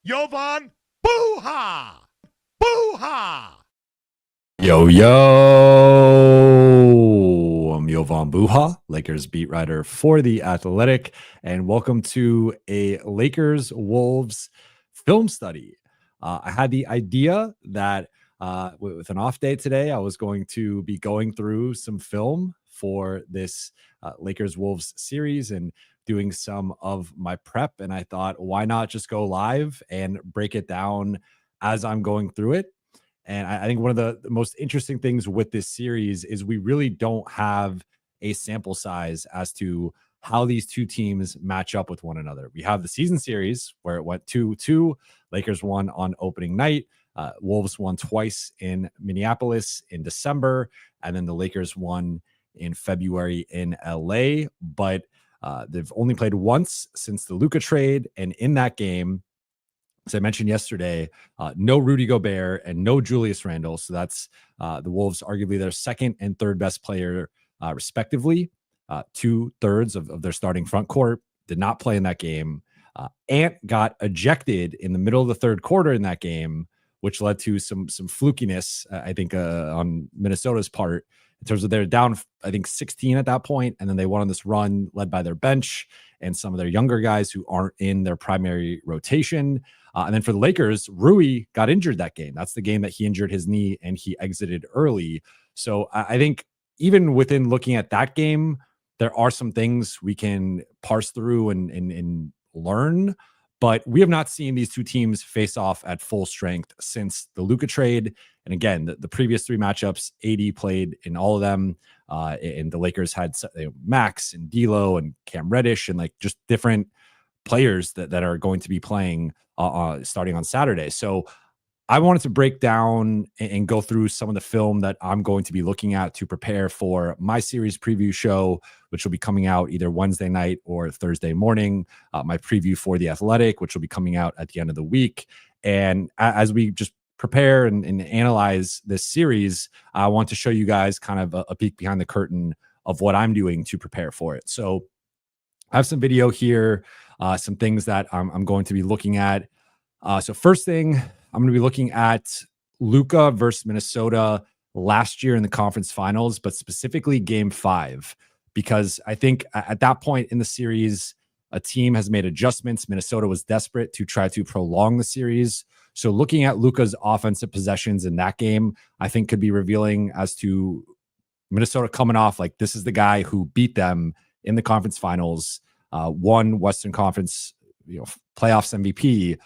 Jovan Buha! Buha! Yo, I'm Jovan Buha, Lakers beat writer for The Athletic, and welcome to a Lakers Wolves film study. I had the idea that with an off day today, I was going to be going through some film for this Lakers Wolves series and doing some of my prep. And I thought, why not just go live and break it down as I'm going through it? And I think one of the most interesting things with this series is we really don't have a sample size as to how these two teams match up with one another. We have the season series where it went 2-2. Lakers won on opening night. Wolves won twice in Minneapolis in December. And then the Lakers won in February in LA. But they've only played once since the Luka trade. And in that game, as I mentioned yesterday, no Rudy Gobert and no Julius Randle. So that's the Wolves, arguably their second and third best player, respectively. 2/3 of their starting front court did not play in that game. Ant got ejected in the middle of the third quarter in that game, which led to some flukiness, I think, on Minnesota's part in terms of they're down, I think, 16 at that point, and then they went on this run led by their bench and some of their younger guys who aren't in their primary rotation. And then for the Lakers, Rui got injured that game. That's the game that he injured his knee and he exited early. So I think even within looking at that game, there are some things we can parse through and learn. But we have not seen these two teams face off at full strength since the Luka trade. And again, the previous three matchups, AD played in all of them. And the Lakers had Max and D'Lo and Cam Reddish and like just different players that are going to be playing starting on Saturday. So I wanted to break down and go through some of the film that I'm going to be looking at to prepare for my series preview show, which will be coming out either Wednesday night or Thursday morning. My preview for The Athletic, which will be coming out at the end of the week. And as we just prepare and analyze this series, I want to show you guys kind of a peek behind the curtain of what I'm doing to prepare for it. So I have some video here, some things that I'm going to be looking at. So first thing, I'm going to be looking at Luka versus Minnesota last year in the conference finals, but specifically game 5, because I think at that point in the series, a team has made adjustments. Minnesota was desperate to try to prolong the series. So looking at Luka's offensive possessions in that game, I think could be revealing as to Minnesota coming off like this is the guy who beat them in the conference finals, won Western Conference, playoffs MVP.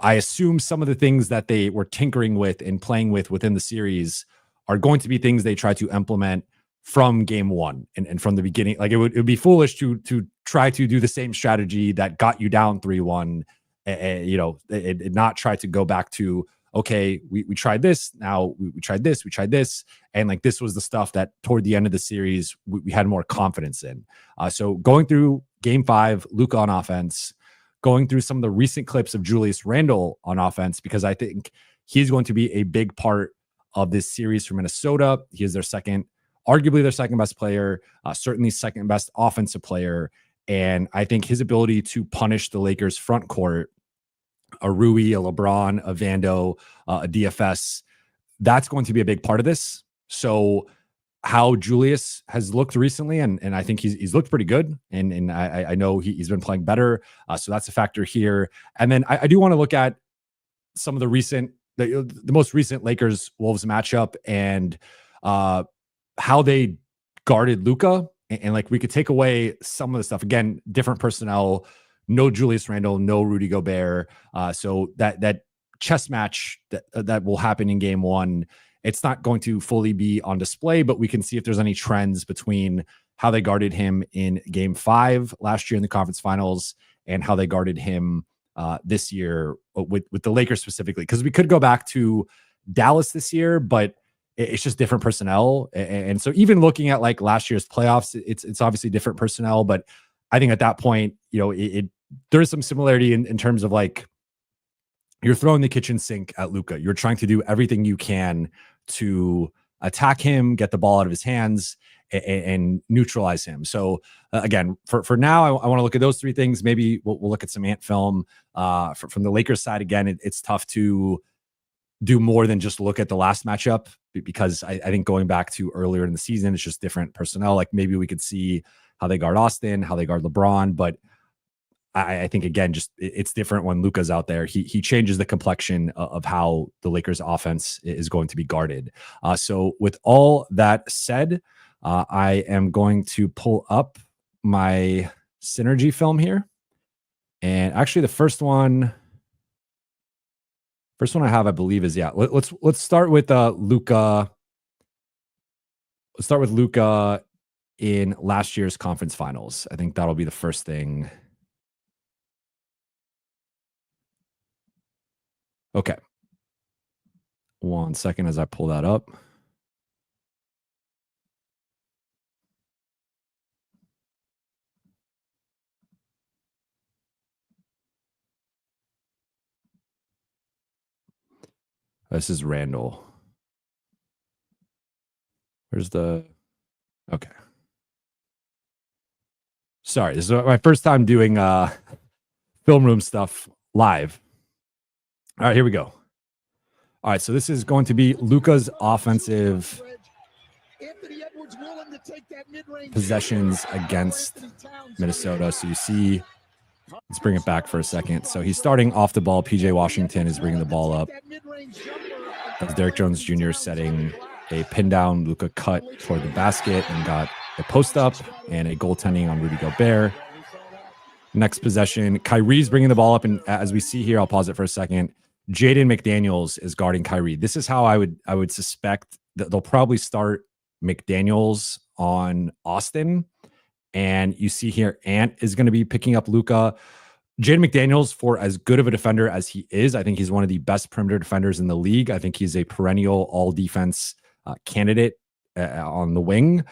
I assume some of the things that they were tinkering with and playing with within the series are going to be things they try to implement from game 1 and from the beginning. Like it would be foolish to try to do the same strategy that got you down 3-1, and not try to go back to, okay, we tried this. Now we tried this, we tried this. And like, this was the stuff that toward the end of the series, we had more confidence in. So going through game 5, Luka on offense, going through some of the recent clips of Julius Randle on offense, because I think he's going to be a big part of this series for Minnesota. He is arguably their second best player, certainly second best offensive player. And I think his ability to punish the Lakers front court, a Rui, a LeBron, a Vando, a DFS, that's going to be a big part of this. So how Julius has looked recently, and I think he's looked pretty good, and I know he's been playing better, so that's a factor here. And then I do want to look at some of the most recent Lakers Wolves matchup and how they guarded Luka, and like we could take away some of the stuff. Again, different personnel, no Julius Randle, no Rudy Gobert, so that chess match that will happen in game 1. It's not going to fully be on display, but we can see if there's any trends between how they guarded him in game 5 last year in the conference finals and how they guarded him this year with the Lakers specifically. Because we could go back to Dallas this year, but it's just different personnel. And so even looking at like last year's playoffs, it's obviously different personnel. But I think at that point, there is some similarity in terms of like, you're throwing the kitchen sink at Luka. You're trying to do everything you can to attack him, get the ball out of his hands. and neutralize him. So again, for now, I want to look at those three things. Maybe we'll look at some Ant film. From the Lakers side, again, it's tough to do more than just look at the last matchup, because I think going back to earlier in the season, it's just different personnel. Like maybe we could see how they guard Austin, how they guard LeBron, but I think again, just it's different when Luka's out there. He changes the complexion of how the Lakers offense is going to be guarded. So with all that said, I am going to pull up my synergy film here. And actually the first one I have, I believe, is let's start with Luka. Let's start with Luka in last year's conference finals. I think that'll be the first thing. Okay. 1 second as I pull that up. This is Randle. Where's the... Okay. Sorry, this is my first time doing film room stuff live. All right, here we go. All right, so this is going to be Luka's offensive possessions against Minnesota. So you see, let's bring it back for a second. So he's starting off the ball. PJ Washington is bringing the ball up. As Derrick Jones Jr. is setting a pin down. Luka cut toward the basket and got a post up and a goaltending on Rudy Gobert. Next possession, Kyrie's bringing the ball up, and as we see here, I'll pause it for a second. Jaden McDaniels is guarding Kyrie. This is how I would suspect that they'll probably start McDaniels on Austin. And you see here, Ant is going to be picking up Luka. Jaden McDaniels, for as good of a defender as he is, I think he's one of the best perimeter defenders in the league. I think he's a perennial all-defense candidate on the wing.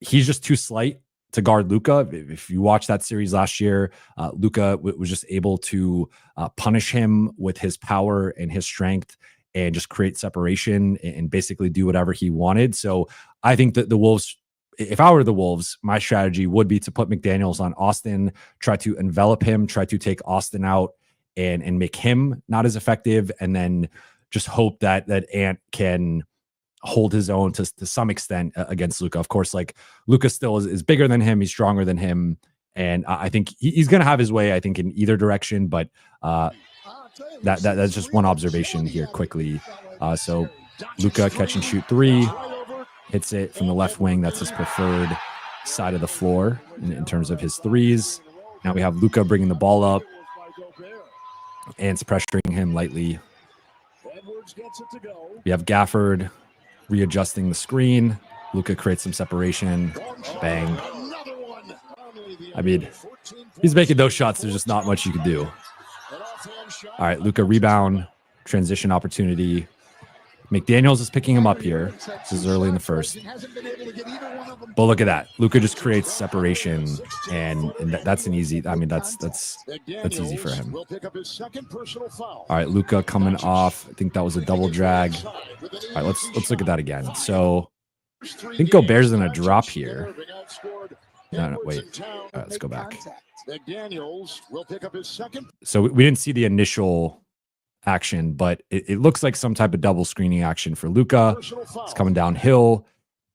He's just too slight to guard Luka. If you watch that series last year, Luka was just able to punish him with his power and his strength and just create separation and basically do whatever he wanted. So I think that the Wolves, if I were the Wolves, my strategy would be to put McDaniels on Austin, try to envelop him, try to take Austin out and make him not as effective, and then just hope that Ant can hold his own to some extent against Luka. Of course, like Luka still is bigger than him. He's stronger than him. And I think he's going to have his way, I think, in either direction. But that's just one observation here quickly. So Luka catch and shoot three, hits it from the left wing. That's his preferred side of the floor in terms of his threes. Now we have Luka bringing the ball up and it's pressuring him lightly. We have Gafford readjusting the screen. Luka creates some separation. Bang. I mean, he's making those shots. There's just not much you can do. All right, Luka rebound, transition opportunity. McDaniels is picking him up here. This is early in the first. But look at that. Luka just creates separation, and that's an easy. I mean, that's easy for him. All right, Luka coming off. I think that was a double drag. All right, let's look at that again. So I think Gobert's in a drop here. No, wait. All right, let's go back. So we didn't see the initial action, but it looks like some type of double screening action for Luka. It's coming downhill.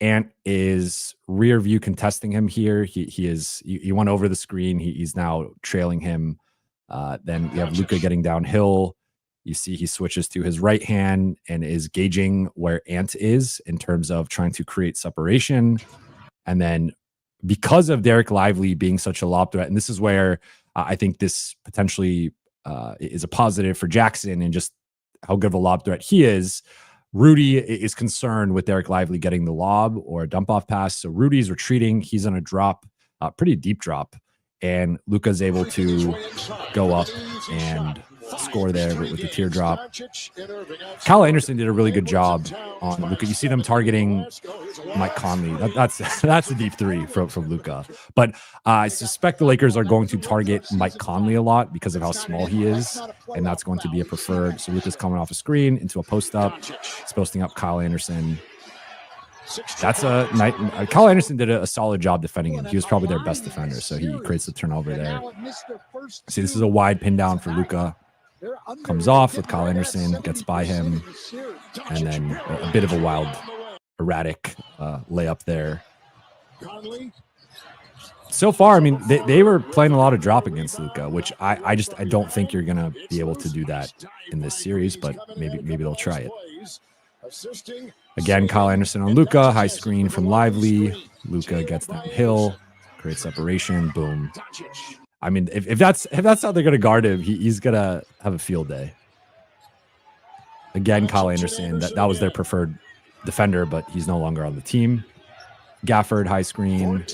Ant is rear view contesting him here. He went over the screen. He's now trailing him. Then we have Luka getting downhill. You see he switches to his right hand and is gauging where Ant is in terms of trying to create separation. And then because of Derek Lively being such a lob threat, and this is where I think this potentially is a positive for Jackson and just how good of a lob threat he is. Rudy is concerned with Derek Lively getting the lob or a dump off pass. So Rudy's retreating. He's on a drop, pretty deep drop. And Luka's able to go up and score there with the teardrop. Kyle Anderson did a really good job on Luka. You see them targeting Mike Conley. That's a deep three from Luka. But I suspect the Lakers are going to target Mike Conley a lot because of how small he is, and that's going to be a preferred. So Luka's coming off a screen into a post up. He's posting up Kyle Anderson. That's a night. Kyle Anderson did a solid job defending him. He was probably their best defender, so he creates the turnover there. See, this is a wide pin down for Luka. Comes off with Kyle Anderson, gets by him, and then a bit of a wild, erratic layup there. So far, I mean, they were playing a lot of drop against Luka, which I don't think you're gonna be able to do that in this series, but maybe they'll try it. Again, Kyle Anderson on Luka, high screen from Lively. Luka gets downhill, creates separation, boom. I mean, if that's how they're gonna guard him, he's gonna have a field day. Again, Kyle Anderson, that was their preferred defender, but he's no longer on the team. Gafford, high screen.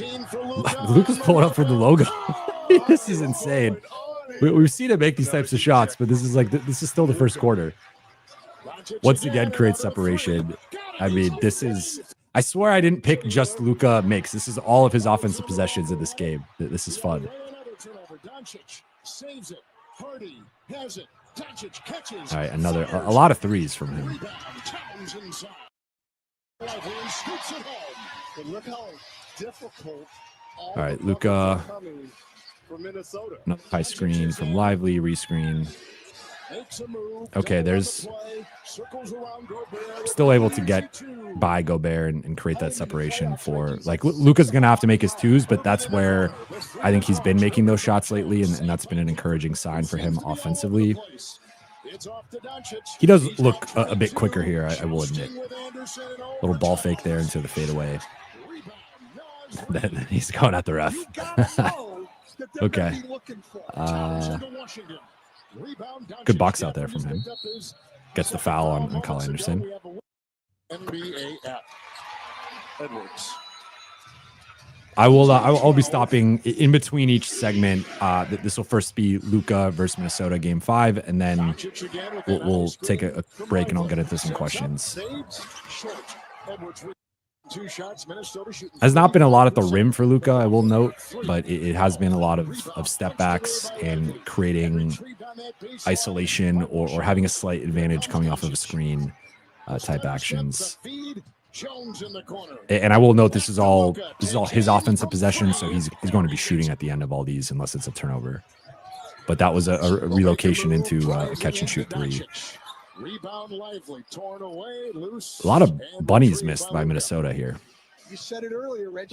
Luka's pulling up for the logo. This is insane. We've seen him make these types of shots, but this is still the first quarter. Once again, creates separation. I mean, I swear I didn't pick just Luka makes. This is all of his offensive possessions in this game. This is fun. All right, a lot of threes from him. All right, Luka. High screen from Lively, rescreen. Okay, there's still able to get by Gobert and create that separation for, like, Luka's going to have to make his twos, but that's where I think he's been making those shots lately, and that's been an encouraging sign for him offensively. He does look a bit quicker here, I will admit. Little ball fake there into the fadeaway. Then he's going at the ref. Okay. Good box out there from him. Gets the foul on Kyle Anderson. I'll be stopping in between each segment. This will first be Luka versus Minnesota game 5, and then we'll take a break and I'll get into some questions. Has not been a lot at the rim for Luka, I will note, but it has been a lot of step backs and creating isolation or having a slight advantage coming off of a screen type actions. And I will note this is all his offensive possession, so he's going to be shooting at the end of all these unless it's a turnover. But that was a relocation into a catch and shoot 3. A lot of bunnies missed by Minnesota here. This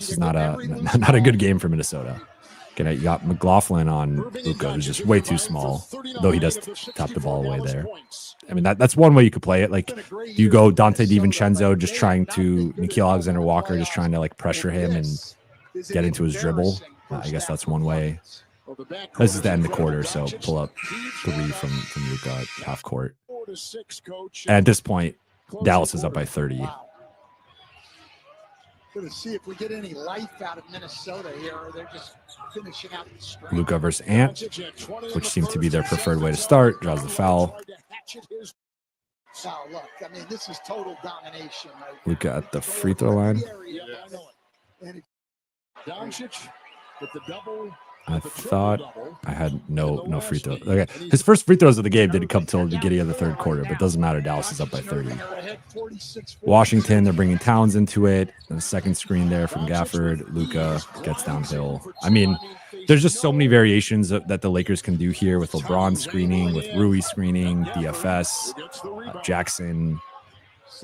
is not a good game for Minnesota. Okay, you got McLaughlin on Luka, who's just way too small, though he does tap the ball away there. I mean, that's one way you could play it. Like, you go Dante DiVincenzo just trying to, Nickeil Alexander-Walker just trying to, like, pressure him and get into his dribble. I guess that's one way. This is the end of the quarter, so pull up 3 from Luka at half court. And at this point, Dallas is up by 30. Going to see if we get any life out of Minnesota here, or they're just finishing out the stretch. Luka versus Ant, which seemed to be their preferred way to start, draws the foul. Look, I mean, this is total domination. Luka at the free throw line. Doncic with the double. I thought I had no free throw. Okay, his first free throws of the game didn't come till the beginning of the third quarter, but it doesn't matter. Dallas is up by 30. Washington, they're bringing Towns into it. And the second screen there from Gafford. Luka gets downhill. I mean, there's just so many variations that the Lakers can do here with LeBron screening, with Rui screening, DFS, Jackson.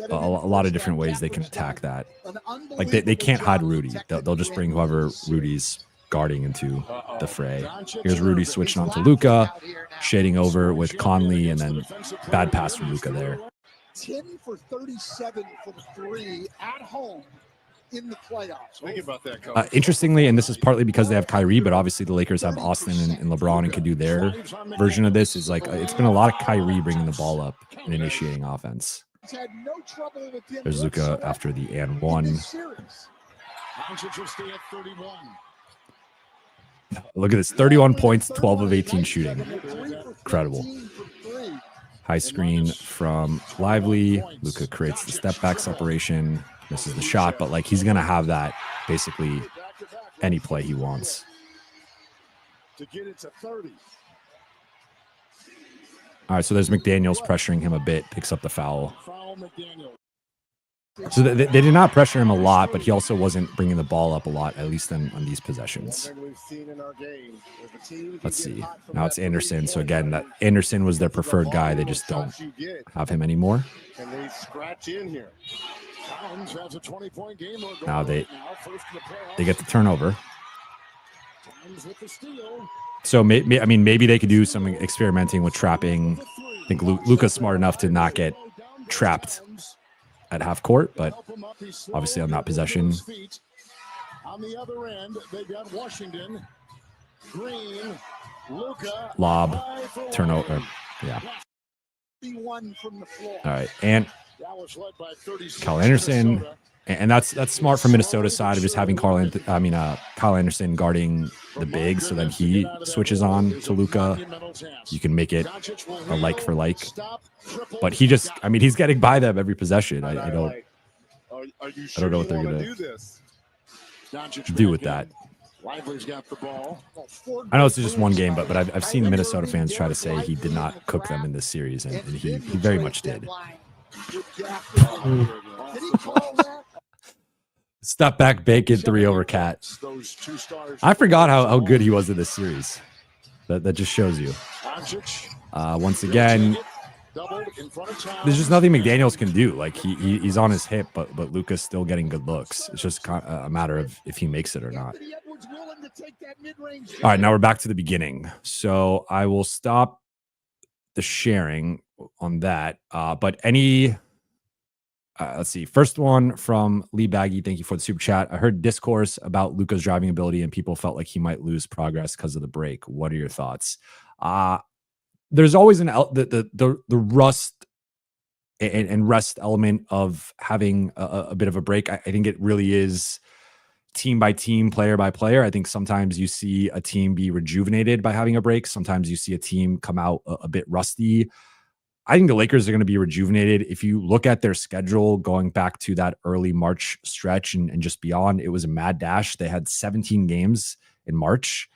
A lot of different ways they can attack that. Like, they can't hide Rudy. They'll just bring whoever Rudy's guarding into the fray. Here's Rudy switching on to Luka, shading over with Conley, and then bad pass from Luka there. 10 for 37 from 3 at home in the playoffs. Think about that, Coach. Interestingly, and this is partly because they have Kyrie, but obviously the Lakers have Austin and LeBron and can do their version of this. Is like, it's been a lot of Kyrie bringing the ball up and initiating offense. There's Luka after the and 1. Look at this, 31 points, 12 of 18 shooting. Incredible. High screen from Lively. Luka creates the step back separation. Misses the shot, but like, he's going to have that basically any play he wants. All right, so there's McDaniels pressuring him a bit, picks up the foul. So they did not pressure him a lot, but he also wasn't bringing the ball up a lot, at least on these possessions. Let's see. Now it's Anderson. So again, that Anderson was their preferred guy. They just don't have him anymore. Now they get the turnover. So maybe they could do some experimenting with trapping. I think Luka's smart enough to not get trapped at half court, but obviously on that possession. On the other end, they've got Washington, Green, Luka, lob, turnover. Yeah. All right, and Kyle Anderson, and that's smart from Minnesota's side of just having Kyle Anderson guarding the big, so then he switches on to Luka. You can make it a like for like, but he's getting by them every possession. I don't know what they're gonna do with that. I know it's just one game, but I've seen Minnesota fans try to say he did not cook them in this series, and he very much did. Step back, bacon, 3 over Cat. I forgot how good he was in this series. That just shows you. Once again, there's just nothing McDaniels can do. Like he's on his hip, but Luka's still getting good looks. It's just a matter of if he makes it or not. All right, now we're back to the beginning. So I will stop the sharing on that. But any, let's see. First one from Lee Baggy. Thank you for the super chat. I heard discourse about Luka's driving ability, and people felt like he might lose progress because of the break. What are your thoughts? There's always the rust and rest element of having a bit of a break. I think it really is team by team, player by player. I think sometimes you see a team be rejuvenated by having a break. Sometimes you see a team come out a bit rusty. I think the Lakers are going to be rejuvenated. If you look at their schedule going back to that early March stretch and just beyond, it was a mad dash. They had 17 games in March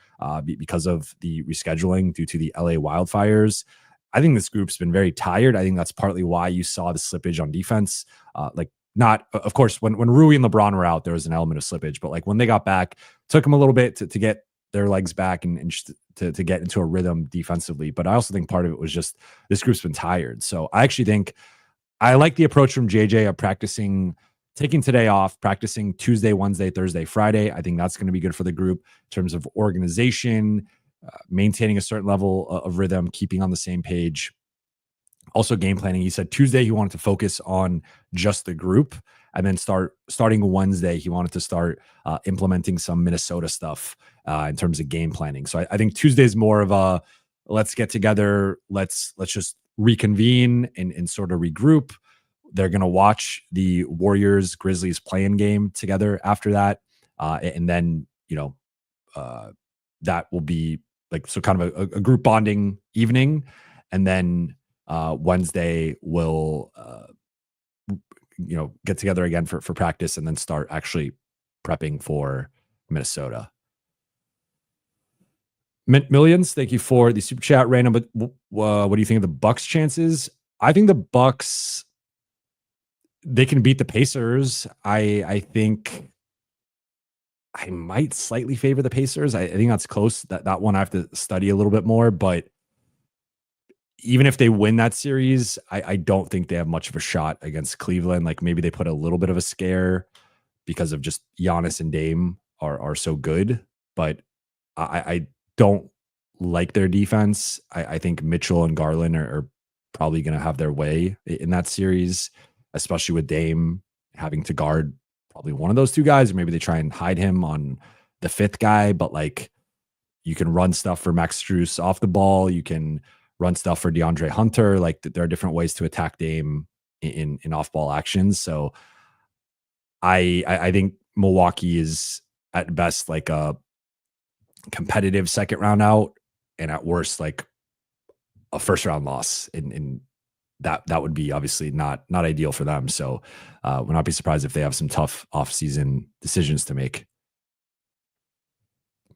because of the rescheduling due to the LA wildfires. I think this group's been very tired. I think that's partly why you saw the slippage on defense. Not, of course, when Rui and LeBron were out, there was an element of slippage, but like when they got back, took them a little bit to get their legs back and just to get into a rhythm defensively. But I also think part of it was just this group's been tired. So I actually think I like the approach from JJ of taking today off, practicing Tuesday, Wednesday, Thursday, Friday. I think that's going to be good for the group in terms of organization, maintaining a certain level of rhythm, keeping on the same page. Also game planning. He said Tuesday he wanted to focus on just the group, and then starting Wednesday he wanted to start implementing some Minnesota stuff in terms of game planning. So I think Tuesday is more of a let's get together, let's just reconvene and sort of regroup. They're going to watch the Warriors Grizzlies play-in game together after that, and then that will be like so kind of a group bonding evening, and then Wednesday will get together again for practice and then start actually prepping for Minnesota. Millions, thank you for the super chat, random. But what do you think of the Bucks' chances? I think the Bucks, they can beat the Pacers. I think I might slightly favor the Pacers. I think that's close. That one I have to study a little bit more, but even if they win that series, I don't think they have much of a shot against Cleveland. Like maybe they put a little bit of a scare because of just Giannis and Dame are so good, but I don't like their defense. I think Mitchell and Garland are probably going to have their way in that series, especially with Dame having to guard probably one of those two guys, or maybe they try and hide him on the fifth guy. But like you can run stuff for Max Strus off the ball. You can run stuff for DeAndre Hunter. Like there are different ways to attack Dame in off-ball actions. So I think Milwaukee is at best like a competitive second round out, and at worst like a first round loss. In that would be obviously not ideal for them. So would not be surprised if they have some tough off-season decisions to make.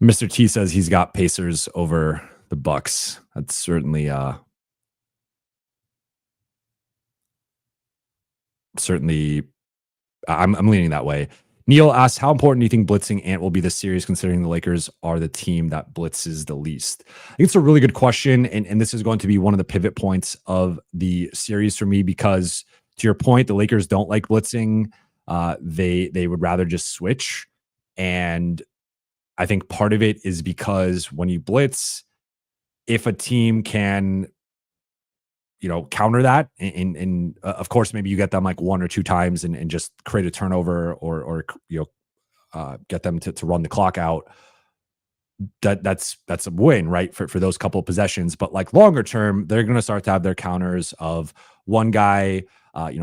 Mr. T says he's got Pacers over the Bucks. That's certainly I'm leaning that way. Neil asks, how important do you think blitzing Ant will be this series, considering the Lakers are the team that blitzes the least? I think it's a really good question, and this is going to be one of the pivot points of the series for me, because to your point, the Lakers don't like blitzing. They would rather just switch, and I think part of it is because when you blitz, if a team can counter that, and of course, maybe you get them like 1 or 2 times and just create a turnover, or get them to run the clock out. That's a win, right? For those couple of possessions. But like longer term, they're going to start to have their counters of one guy,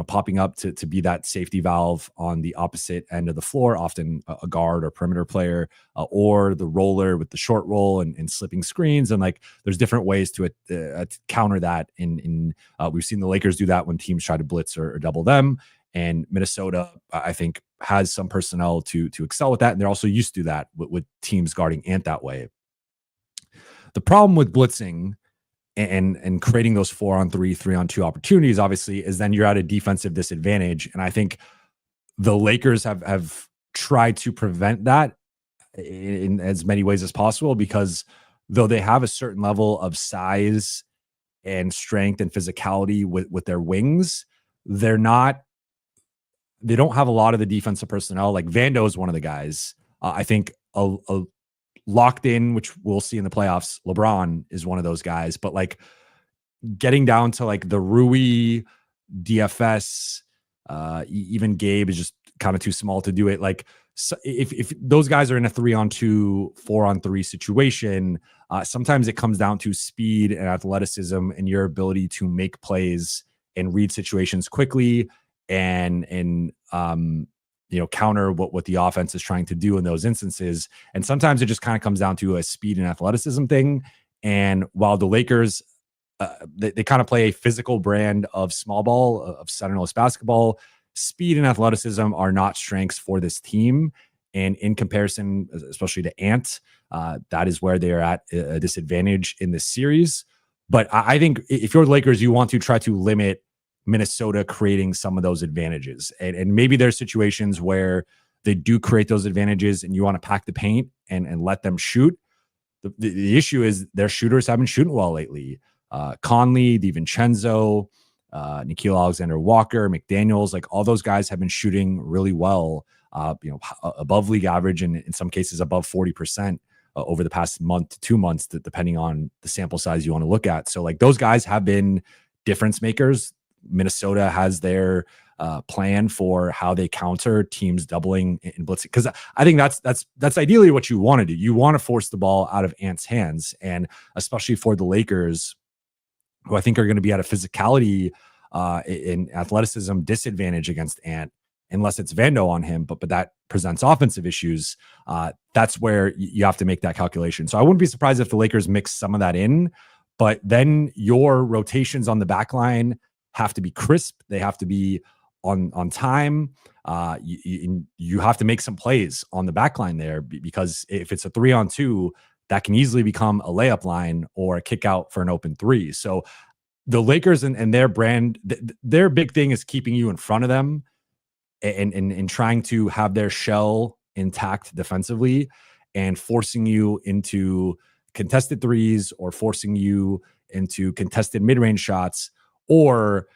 popping up to be that safety valve on the opposite end of the floor, often a guard or perimeter player, or the roller with the short roll and slipping screens. And like, there's different ways to counter that. We've seen the Lakers do that when teams try to blitz or double them. And Minnesota, I think, has some personnel to excel with that. And they're also used to that with teams guarding Ant that way. The problem with blitzing and creating those 4-on-3, 3-on-2 opportunities, obviously, is then you're at a defensive disadvantage. And I think the Lakers have tried to prevent that in as many ways as possible, because though they have a certain level of size and strength and physicality with their wings, they don't have a lot of the defensive personnel. Like Vando is one of the guys. I think a locked in, which we'll see in the playoffs, LeBron is one of those guys. But like getting down to like the Rui, DFS, even Gabe is just kind of too small to do it. Like, so if those guys are in a 3-on-2, 4-on-3 situation, sometimes it comes down to speed and athleticism and your ability to make plays and read situations quickly and counter what the offense is trying to do in those instances. And sometimes it just kind of comes down to a speed and athleticism thing. And while the Lakers, they kind of play a physical brand of small ball, of centerless basketball, speed and athleticism are not strengths for this team. And in comparison, especially to Ant, that is where they are at a disadvantage in this series. But I think if you're the Lakers, you want to try to limit Minnesota creating some of those advantages. And maybe there's situations where they do create those advantages and you want to pack the paint and let them shoot. The issue is their shooters have been shooting well lately. Conley, DiVincenzo, Nickeil Alexander-Walker, McDaniels, like all those guys have been shooting really well, above league average and in some cases above 40% over the past month to 2 months, depending on the sample size you want to look at. So like those guys have been difference makers. Minnesota has their plan for how they counter teams doubling and blitzing, because I think that's ideally what you want to do. You want to force the ball out of Ant's hands, and especially for the Lakers, who I think are going to be at a physicality in athleticism disadvantage against Ant, unless it's Vando on him, but that presents offensive issues. That's where you have to make that calculation. So I wouldn't be surprised if the Lakers mix some of that in, but then your rotations on the back line have to be crisp. They have to be on time. You have to make some plays on the back line there, because if it's a 3-on-2, that can easily become a layup line or a kick out for an open 3. So the Lakers and their brand, their big thing is keeping you in front of them and trying to have their shell intact defensively and forcing you into contested threes or forcing you into contested mid-range shots, or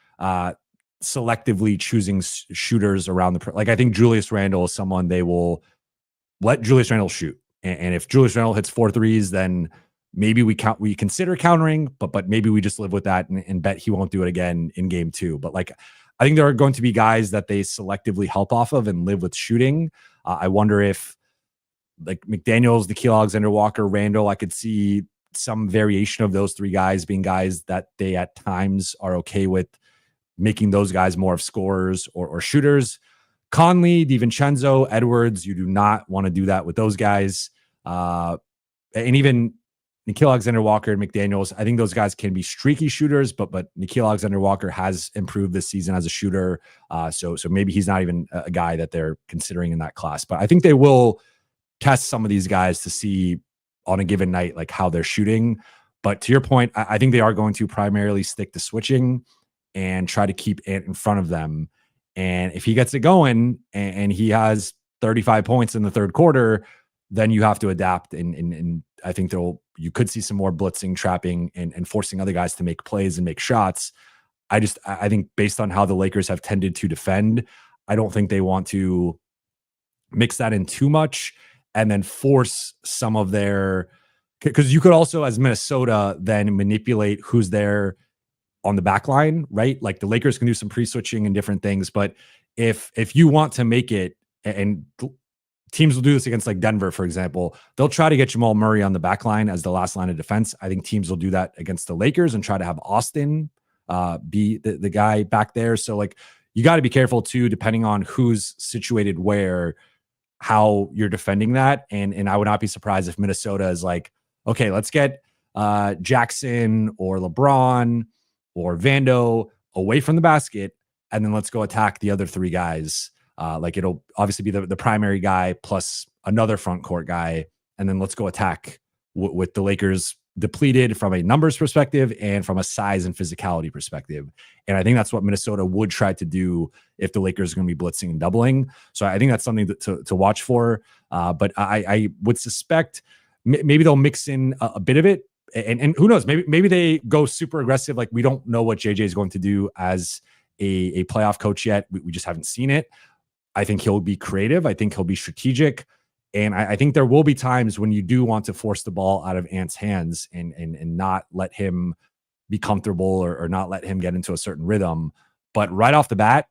selectively choosing shooters around the like. I think Julius Randle is someone they will let Julius Randle shoot, and if Julius Randle hits 4 threes, then maybe we consider countering, but maybe we just live with that and bet he won't do it again in game 2. But like, I think there are going to be guys that they selectively help off of and live with shooting. I wonder if like McDaniels, Nickeil Alexander-Walker, Randle, I could see some variation of those 3 guys being guys that they at times are okay with making those guys more of scorers or shooters. Conley, DiVincenzo, Edwards, you do not want to do that with those guys. And even Nickeil Alexander-Walker and McDaniels, I think those guys can be streaky shooters, but Nickeil Alexander-Walker has improved this season as a shooter. So maybe he's not even a guy that they're considering in that class. But I think they will test some of these guys to see on a given night like how they're shooting. But to your point, I think they are going to primarily stick to switching and try to keep Ant in front of them. And if he gets it going and he has 35 points in the third quarter, then you have to adapt. And I think you could see some more blitzing, trapping, and forcing other guys to make plays and make shots. I think based on how the Lakers have tended to defend, I don't think they want to mix that in too much and then force some of their, because you could also, as Minnesota, then manipulate who's there on the back line, right? Like the Lakers can do some pre-switching and different things, but if you want to make it, and teams will do this against like Denver, for example, they'll try to get Jamal Murray on the back line as the last line of defense. I think teams will do that against the Lakers and try to have Austin be the guy back there. So like you got to be careful too, depending on who's situated where, how you're defending that. And I would not be surprised if Minnesota is like, okay, let's get Jackson or LeBron or Vando away from the basket, and then let's go attack the other three guys. Like it'll obviously be the primary guy plus another front court guy, and then let's go attack with the Lakers depleted from a numbers perspective and from a size and physicality perspective. And I think that's what Minnesota would try to do if the Lakers are going to be blitzing and doubling. So I think that's something to watch for. But I would suspect maybe they'll mix in a bit of it. And who knows, maybe they go super aggressive. Like we don't know what JJ is going to do as a playoff coach yet. We just haven't seen it. I think he'll be creative. I think he'll be strategic. And I think there will be times when you do want to force the ball out of Ant's hands and not let him be comfortable or not let him get into a certain rhythm. But right off the bat,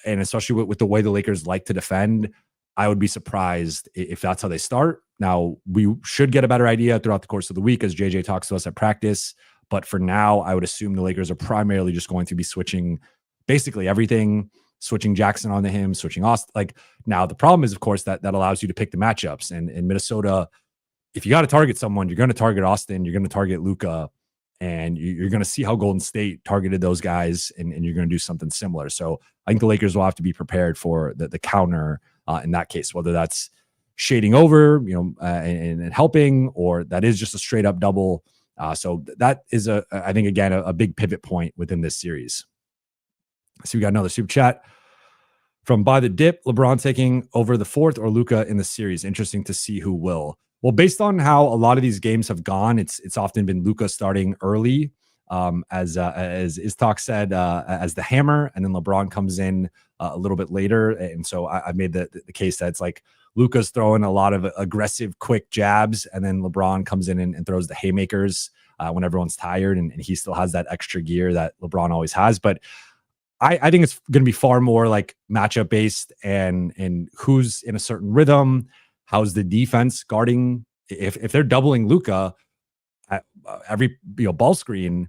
and especially with the way the Lakers like to defend, I would be surprised if that's how they start. Now, we should get a better idea throughout the course of the week as JJ talks to us at practice. But for now, I would assume the Lakers are primarily just going to be switching basically everything, switching Jackson onto him, switching Austin. Like now, the problem is, of course, that allows you to pick the matchups. And in Minnesota, if you got to target someone, you're going to target Austin, you're going to target Luka, and you're going to see how Golden State targeted those guys, and you're going to do something similar. So I think the Lakers will have to be prepared for the counter in that case, whether that's shading over, and helping, or that is just a straight up double. So that is I think again, a big pivot point within this series. So we got another super chat from By the Dip. LeBron taking over the fourth or Luka in the series. Interesting to see who will. Well, based on how a lot of these games have gone, it's often been Luka starting early, as Istok said, as the hammer, and then LeBron comes in a little bit later. And so I made the case that it's like Luka's throwing a lot of aggressive, quick jabs, and then LeBron comes in and throws the haymakers when everyone's tired, and he still has that extra gear that LeBron always has. But I think it's going to be far more like matchup based and who's in a certain rhythm. How's the defense guarding? If they're doubling Luka at every ball screen,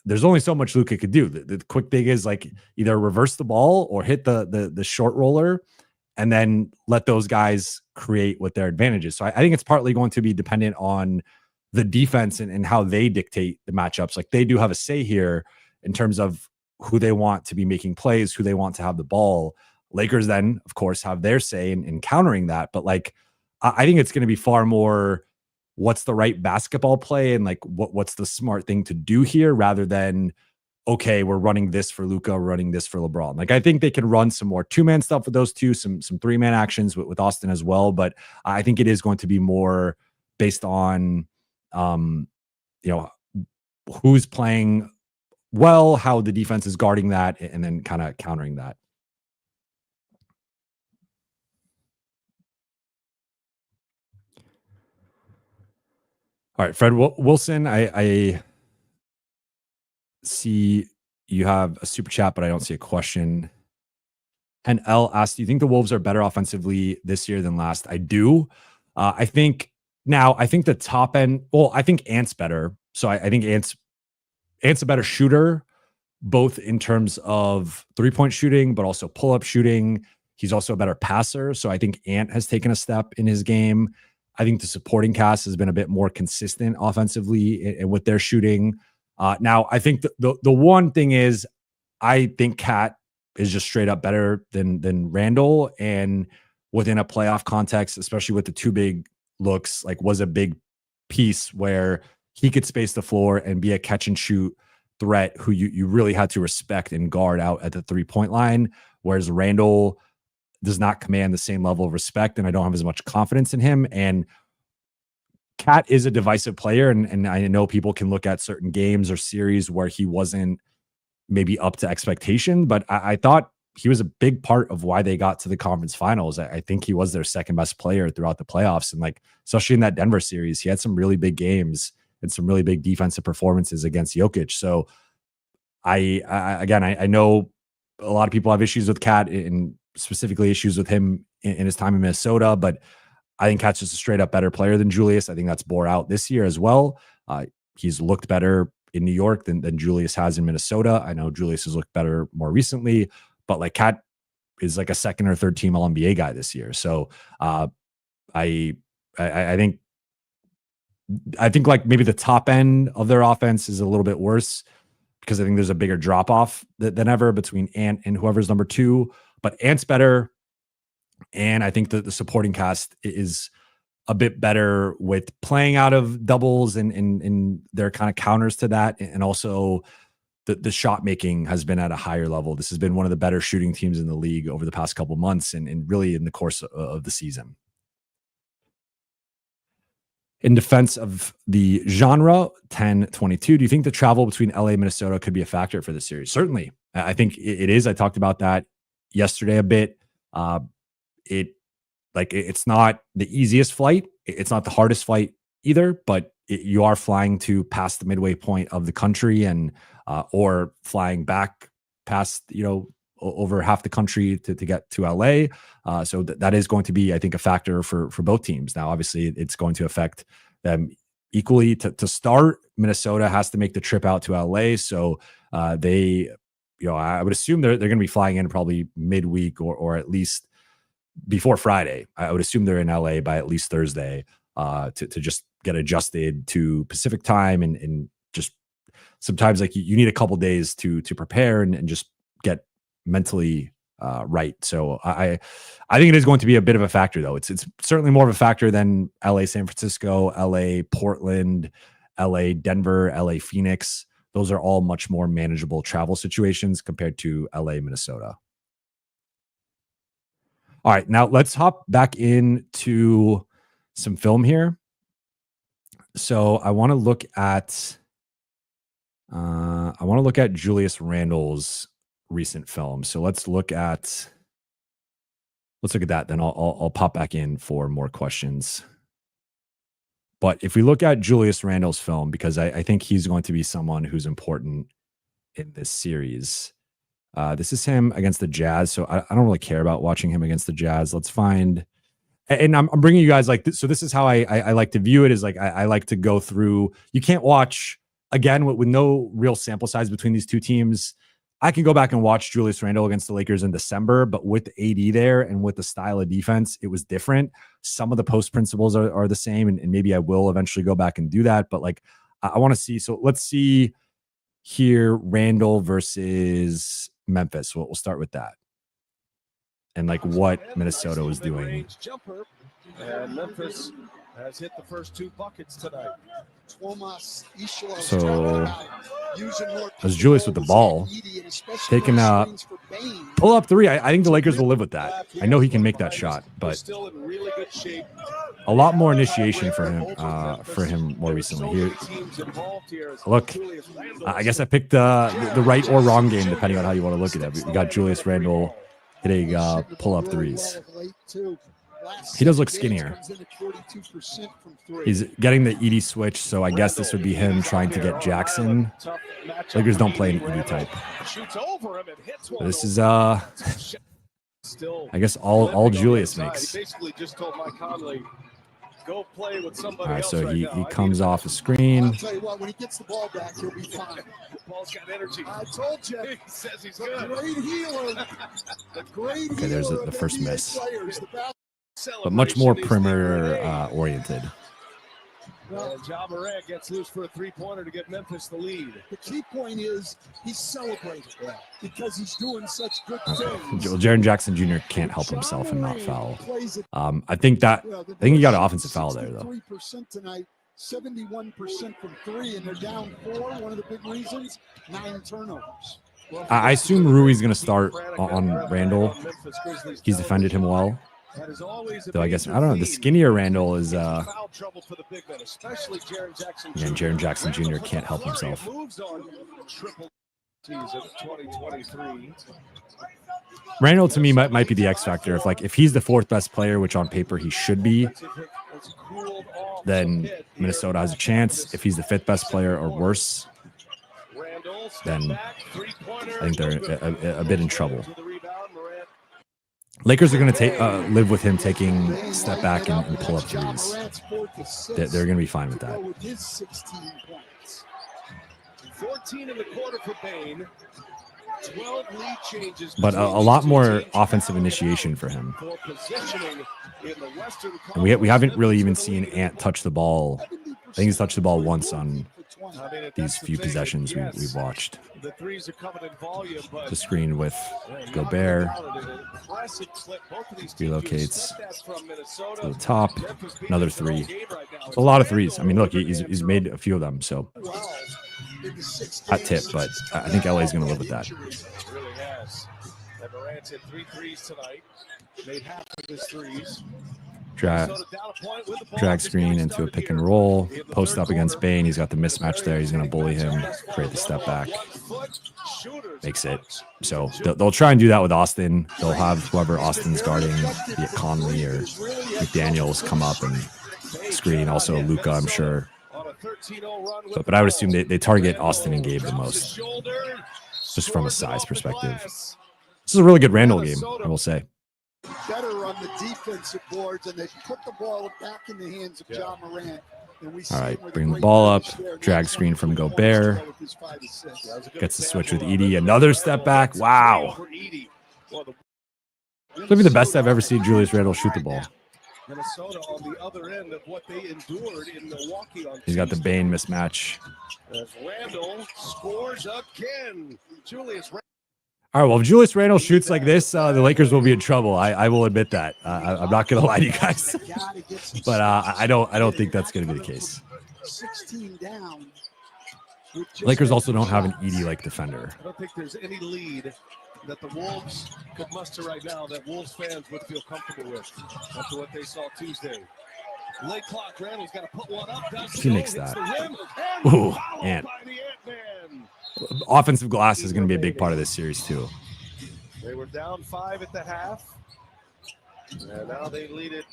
there's only so much Luka could do. The quick thing is like either reverse the ball or hit the short roller, and then let those guys create what their advantages. So I think it's partly going to be dependent on the defense and how they dictate the matchups. Like they do have a say here in terms of who they want to be making plays, who they want to have the ball. Lakers then, of course, have their say in countering that. But like, I think it's going to be far more what's the right basketball play and like what's the smart thing to do here, rather than, okay, we're running this for Luka, we're running this for LeBron. Like I think they can run some more two-man stuff with those two, some three-man actions with Austin as well. But I think it is going to be more based on, who's playing well, how the defense is guarding that, and then kind of countering that. All right, Fred Wilson, I see you have a super chat, but I don't see a question. And L asked, do you think the Wolves are better offensively this year than last? I do. I think the top end, well, I think Ant's better. So I think Ant's a better shooter, both in terms of three-point shooting, but also pull-up shooting. He's also a better passer. So I think Ant has taken a step in his game. I think the supporting cast has been a bit more consistent offensively and with their shooting. Now, I think the one thing is, I think Cat is just straight up better than Randle, and within a playoff context, especially with the two big looks, like was a big piece where he could space the floor and be a catch and shoot threat who you really had to respect and guard out at the 3-point line, whereas Randle does not command the same level of respect, and I don't have as much confidence in him. And Cat is a divisive player, and I know people can look at certain games or series where he wasn't maybe up to expectation, but I thought he was a big part of why they got to the conference finals. I think he was their second best player throughout the playoffs, and like especially in that Denver series, he had some really big games and some really big defensive performances against Jokic. So I know a lot of people have issues with Cat, and specifically issues with him in his time in Minnesota, but I think Cat's just a straight up better player than Julius. I think that's bore out this year as well. He's looked better in New York than Julius has in Minnesota. I know Julius has looked better more recently, but like Cat is like a second or third team All-NBA guy this year. So I think like maybe the top end of their offense is a little bit worse, because I think there's a bigger drop off than ever between Ant and whoever's number 2. But Ant's better, and I think that the supporting cast is a bit better with playing out of doubles and their kind of counters to that, and also the shot making has been at a higher level. This has been one of the better shooting teams in the league over the past couple months, and really in the course of the season. In defense of the genre, 10-22, do you think the travel between LA and Minnesota could be a factor for the series? Certainly. I think it is. I talked about that yesterday a bit. It's not the easiest flight. It's not the hardest flight either, but you are flying to past the midway point of the country, and or flying back past, over half the country to get to LA. So that is going to be, I think, a factor for both teams. Now, obviously, it's going to affect them equally. To start, Minnesota has to make the trip out to LA. So I would assume they're going to be flying in probably midweek or at least before Friday. I would assume they're in LA by at least Thursday to just get adjusted to Pacific time, and just sometimes like you need a couple days to prepare and just get mentally right. So I think it is going to be a bit of a factor, though. It's certainly more of a factor than LA, San Francisco, LA, Portland, LA, Denver, LA, Phoenix. Those are all much more manageable travel situations compared to LA, Minnesota. All right, now let's hop back into some film here. So I want to look at Julius Randle's recent film. So let's look at that. Then I'll pop back in for more questions. But if we look at Julius Randle's film, because I think he's going to be someone who's important in this series. This is him against the Jazz. So I don't really care about watching him against the Jazz. Let's find, and I'm bringing you guys like this. So this is how I like to view it, is like, I like to go through, you can't watch again with no real sample size between these two teams. I can go back and watch Julius Randle against the Lakers in December, but with AD there and with the style of defense, it was different. Some of the post principles are the same, and maybe I will eventually go back and do that. But like, I want to see. So let's see here, Randle versus Memphis. We'll start with that, and like what Minnesota was doing. And Memphis has hit the first 2 buckets tonight. So as Julius with the ball, taking pull up 3. I think the Lakers will live with that. I know he can make that shot, but a lot more initiation for him more recently. Here, look, I guess I picked the right or wrong game depending on how you want to look at it. We got Julius Randle hitting pull up 3s. He does look skinnier. He's getting the Edey switch, so I guess this would be him trying to get Jackson. Lakers don't play an Edey type. But this is I guess all Julius makes. Go play with somebody all right, else so right he now. comes off a screen. I'll tell you what, when he gets the ball back, he'll be fine. Paul's got energy. I told you. He says he's good. Great healer. Okay, there's the first miss. Celebration. But much more perimeter oriented. And Ja Morant gets loose for a three-pointer to get Memphis the lead. The key point is he's celebrating because he's doing such good Okay. things. Jaren Jackson Jr. can't help himself and not foul. I think he got an offensive foul there, though. 3% tonight, 71% from three, and they're down 4. One of the big reasons, 9 turnovers. I assume Rui's going to start on Randle. He's defended him well. Though I guess, I don't know, the skinnier Randle is, again, Jaren Jackson Jr. can't help himself. Randle to me might be the X factor. If he's the 4th best player, which on paper he should be, then Minnesota has a chance. If he's the 5th best player or worse, then I think they're a bit in trouble. Lakers are going to live with him taking a step back and pull up threes. They're going to be fine with that. 14 in the quarter for Bane. 12 lead changes. But a lot more offensive initiation for him. And we haven't really even seen Ant touch the ball. I think he's touched the ball once on these few possessions we've watched. The screen with Gobert. Relocates to the top. Another 3. It's a lot of threes. I mean, look, he's made a few of them. So hot tip, but I think LA is going to live with that. It really has. And Morant's hit 3 threes tonight. Made half of his threes. Drag screen into a pick and roll. Post up against Bane. He's got the mismatch there. He's going to bully him. Create the step back. Makes it. So they'll try and do that with Austin. They'll have whoever Austin's guarding, be it Conley or McDaniels, come up and screen. Also Luka, I'm sure. But I would assume they target Austin and Gabe the most, just from a size perspective. This is a really good Randle game, I will say. Better on the defensive boards, and they put the ball back in the hands of John Morant. All right, bring the ball up. Drag screen from Gobert. Gets the switch with Edie. Another step back. Wow. Maybe the best I've ever seen Julius Randle shoot the ball. Minnesota on the other end of what they endured in Milwaukee. He's got the Bane mismatch. As Randle scores again. Julius Randle. All right, well, if Julius Randle shoots like this, the Lakers will be in trouble. I will admit that. I'm not going to lie to you guys, but I don't think that's going to be the case. 16 down. Lakers also don't have an Edie-like defender. I don't think there's any lead that the Wolves could muster right now that Wolves fans would feel comfortable with after what they saw Tuesday. Late clock, Randle's got to put one up. He makes that. Ooh, and offensive glass is going to be a big part of this series too. They were down 5 at the half, and now they lead it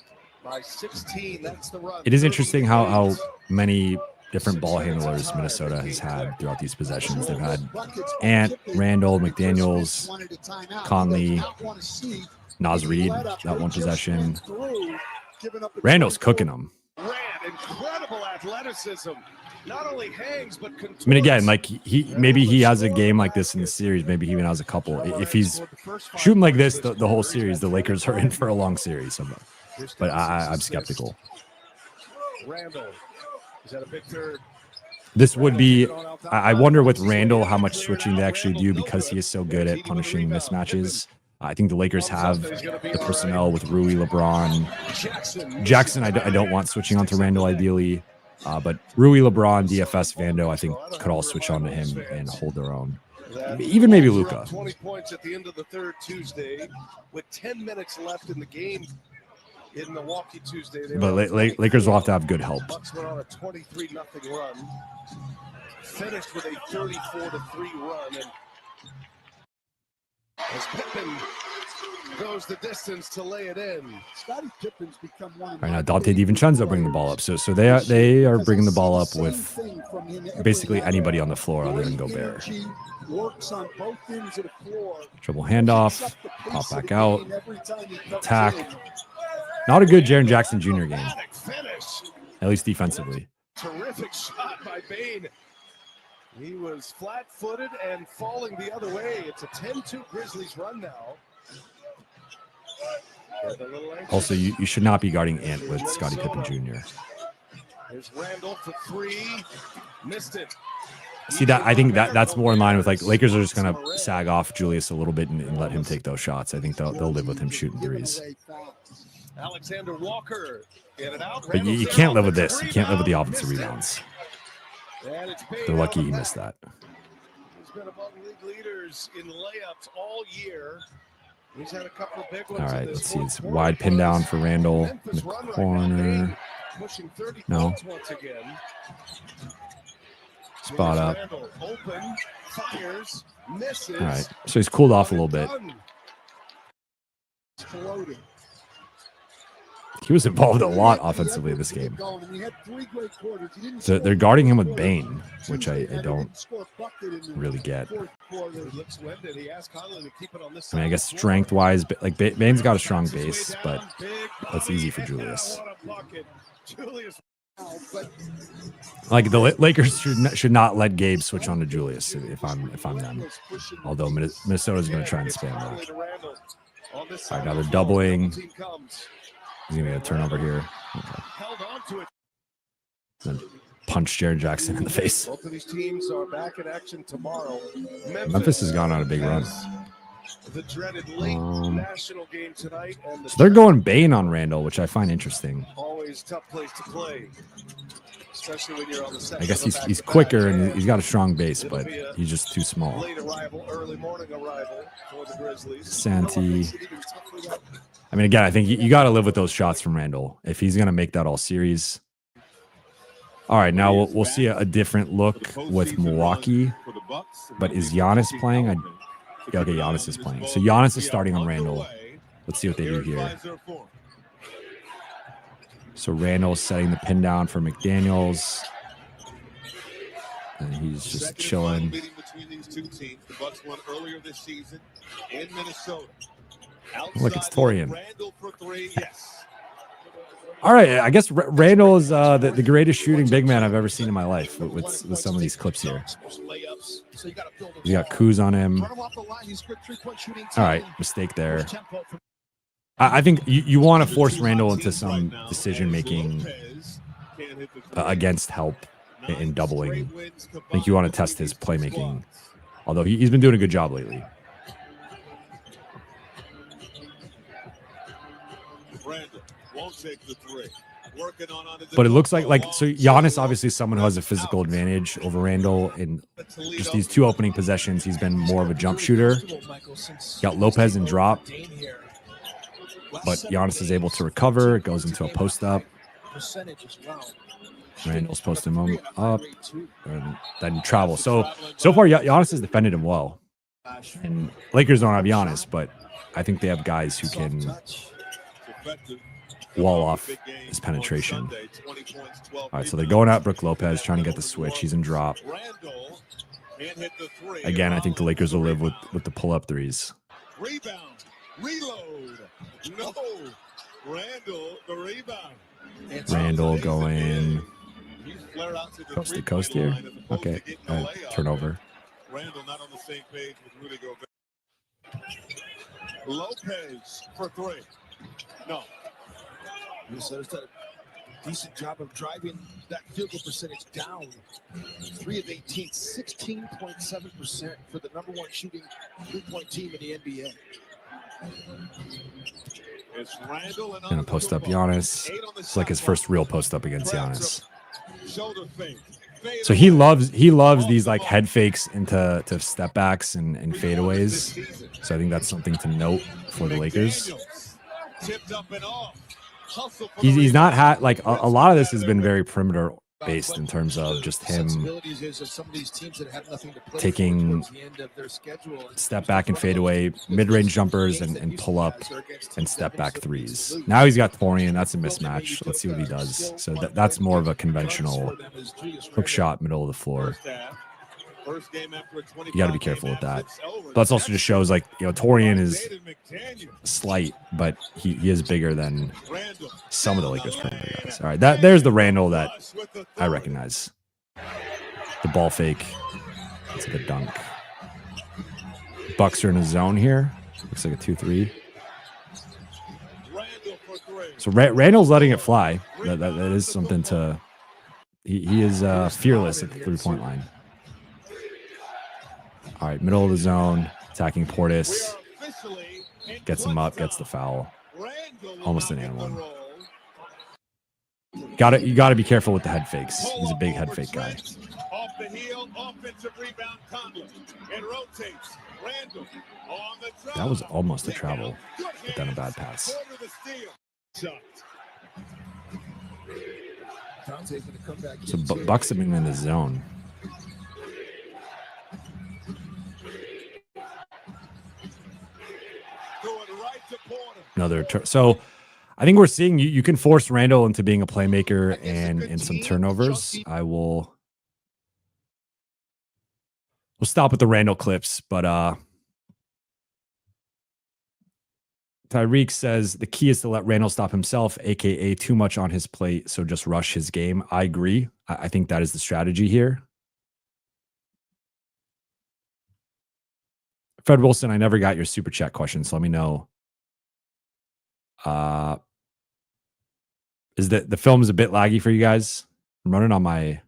by 16. That's the run. It is interesting how many different ball handlers Minnesota has had throughout these possessions. They've had Ant, Randle, McDaniels, Conley, Naz Reid, that one possession. Randle's cooking them. Incredible athleticism. Not only hangs, but I mean, again, like maybe he has a game like this in the series. Maybe he even has a couple. If he's shooting like this the whole series, the Lakers are in for a long series. But I'm skeptical. Randle. Is that a big third? This would be, I wonder with Randle how much switching they actually do because he is so good at punishing mismatches. I think the Lakers have the personnel with Rui, LeBron. Jackson, I don't want switching onto Randle ideally. But Rui, LeBron, DFS, Vando, I think could all switch onto him and hold their own. Even maybe Luka. 20 points at the end of the third Tuesday with 10 minutes left in the game in Milwaukee Tuesday. But Lakers will have to have good help. Bucks went on a 23-0 run. Finished with a 34-3 run. And as Pippen goes the distance to lay it in. Scottie Pippen's become one of right now, Dante DiVincenzo bringing the ball up. So they are bringing the ball up with basically anybody on the floor other than Gobert. Works on both ends of the floor. Dribble handoff, pop back out, attack. Not a good Jaren Jackson Jr. game, at least defensively. Terrific shot by Bane. He was flat-footed and falling the other way. It's a 10-2 Grizzlies run now. Also, you should not be guarding Ant with Scottie Pippen Jr. There's Randle for 3. Missed it. See that? I think that's more in line with like Lakers are just going to sag off Julius a little bit and let him take those shots. I think they'll live with him shooting threes. Alexander Walker. Get it out. But you can't live with this. You can't live with the offensive rebounds. They're lucky he missed that. He's been among league leaders in layups all year. He's had a couple of big ones. All right, let's see. It's wide pin down for Randle in the corner. No. Spot up. All right, so he's cooled off a little bit. He was involved a lot offensively in this game. So they're guarding him with Bane, which I don't really get. I mean, I guess strength-wise, like Bane's got a strong base, but that's easy for Julius. Like the Lakers should not let Gabe switch on to Julius if I'm them. Although Minnesota's going to try and spam that. All right, now they're doubling. He's going to get a turnover here. Okay. Then punch Jaren Jackson in the face. Both of these teams are back in action tomorrow. Memphis has gone on a big run. The dreaded late national game tonight. So they're going Bane on Randle, which I find interesting. Always tough place to play, especially when you're on the I guess he's quicker and he's got a strong base, but he's just too small. Late arrival, early morning arrival for the Grizzlies. Santi. I mean, again, I think you got to live with those shots from Randle if he's going to make that all series. All right, now we'll see a different look with Milwaukee. But is Giannis playing? Okay, Giannis is playing. So Giannis is starting on Randle. Let's see what they do here. So Randle's setting the pin down for McDaniels. And he's just chilling. Look, it's Torian. All right, I guess Randle is the greatest shooting big man I've ever seen in my life with some of these clips here. You got Kuz on him. All right, mistake there. I think you want to force Randle into some decision-making against help in doubling. I think you want to test his playmaking, although he's been doing a good job lately. But it looks like so Giannis obviously is someone who has a physical advantage over Randle in just these two opening possessions. He's been more of a jump shooter. Got Lopez in drop, but Giannis is able to recover. It goes into a post up. Randle's posting him up and then travel. So far Giannis has defended him well, and Lakers don't have Giannis, but I think they have guys who can wall off his penetration. All right, so they're going at Brook Lopez, trying to get the switch. He's in drop. Again, I think the Lakers will live with the pull-up threes. Rebound. Reload. No. Randle, the rebound. Randle going coast to coast here. Okay, turnover. Randle not on the same page with Rudy Gobert. Lopez for three. No. Minnesota's done a decent job of driving that field goal percentage down. 3 of 18, 16.7% for the number one shooting three-point team in the NBA. It's Randle and Gonna post up Giannis. It's like his first real post up against Giannis. So he loves these like head fakes into step backs and fadeaways. So I think that's something to note for the Lakers. tipped up and off. He's not had like a lot of this has been very perimeter based in terms of just him taking step back and fade away mid-range jumpers and pull up and step back threes. Now he's got Torian. That's a mismatch. Let's see what he does. So that's more of a conventional hook shot middle of the floor. You got to be careful with that. But that also just shows, like, you know, Torian is slight, but he is bigger than some of the Lakers perimeter guys. All right, there's the Randle that I recognize. The ball fake. It's like a dunk. Bucks are in a zone here. Looks like a 2-3. So Randle's letting it fly. That is something to. He is fearless at the 3-point line. All right, middle of the zone, attacking Portis. Gets him up, gets the foul. Almost an and one. You gotta be careful with the head fakes. He's a big head fake guy. Off the heel, offensive rebound, Conley. It rotates. Randle on the drive. That was almost a travel, but then a bad pass. So Bucks have been in the zone. Another so I think we're seeing you can force Randle into being a playmaker and some turnovers. We'll stop with the Randle clips, but Tyreek says the key is to let Randle stop himself, aka too much on his plate, so just rush his game. I agree. I think that is the strategy here. Fred Wilson, I never got your super chat question, so let me know. Is that the film is a bit laggy for you guys? I'm running on my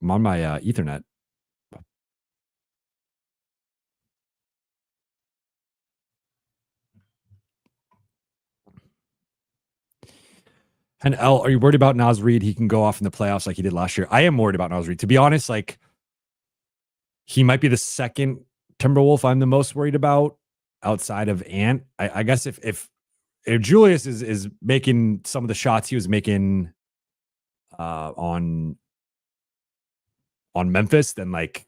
Ethernet. And L, are you worried about Naz Reid? He can go off in the playoffs like he did last year. I am worried about Naz Reid. To be honest, like he might be the second Timberwolf I'm the most worried about outside of Ant. I guess if Julius is making some of the shots he was making on Memphis, then like,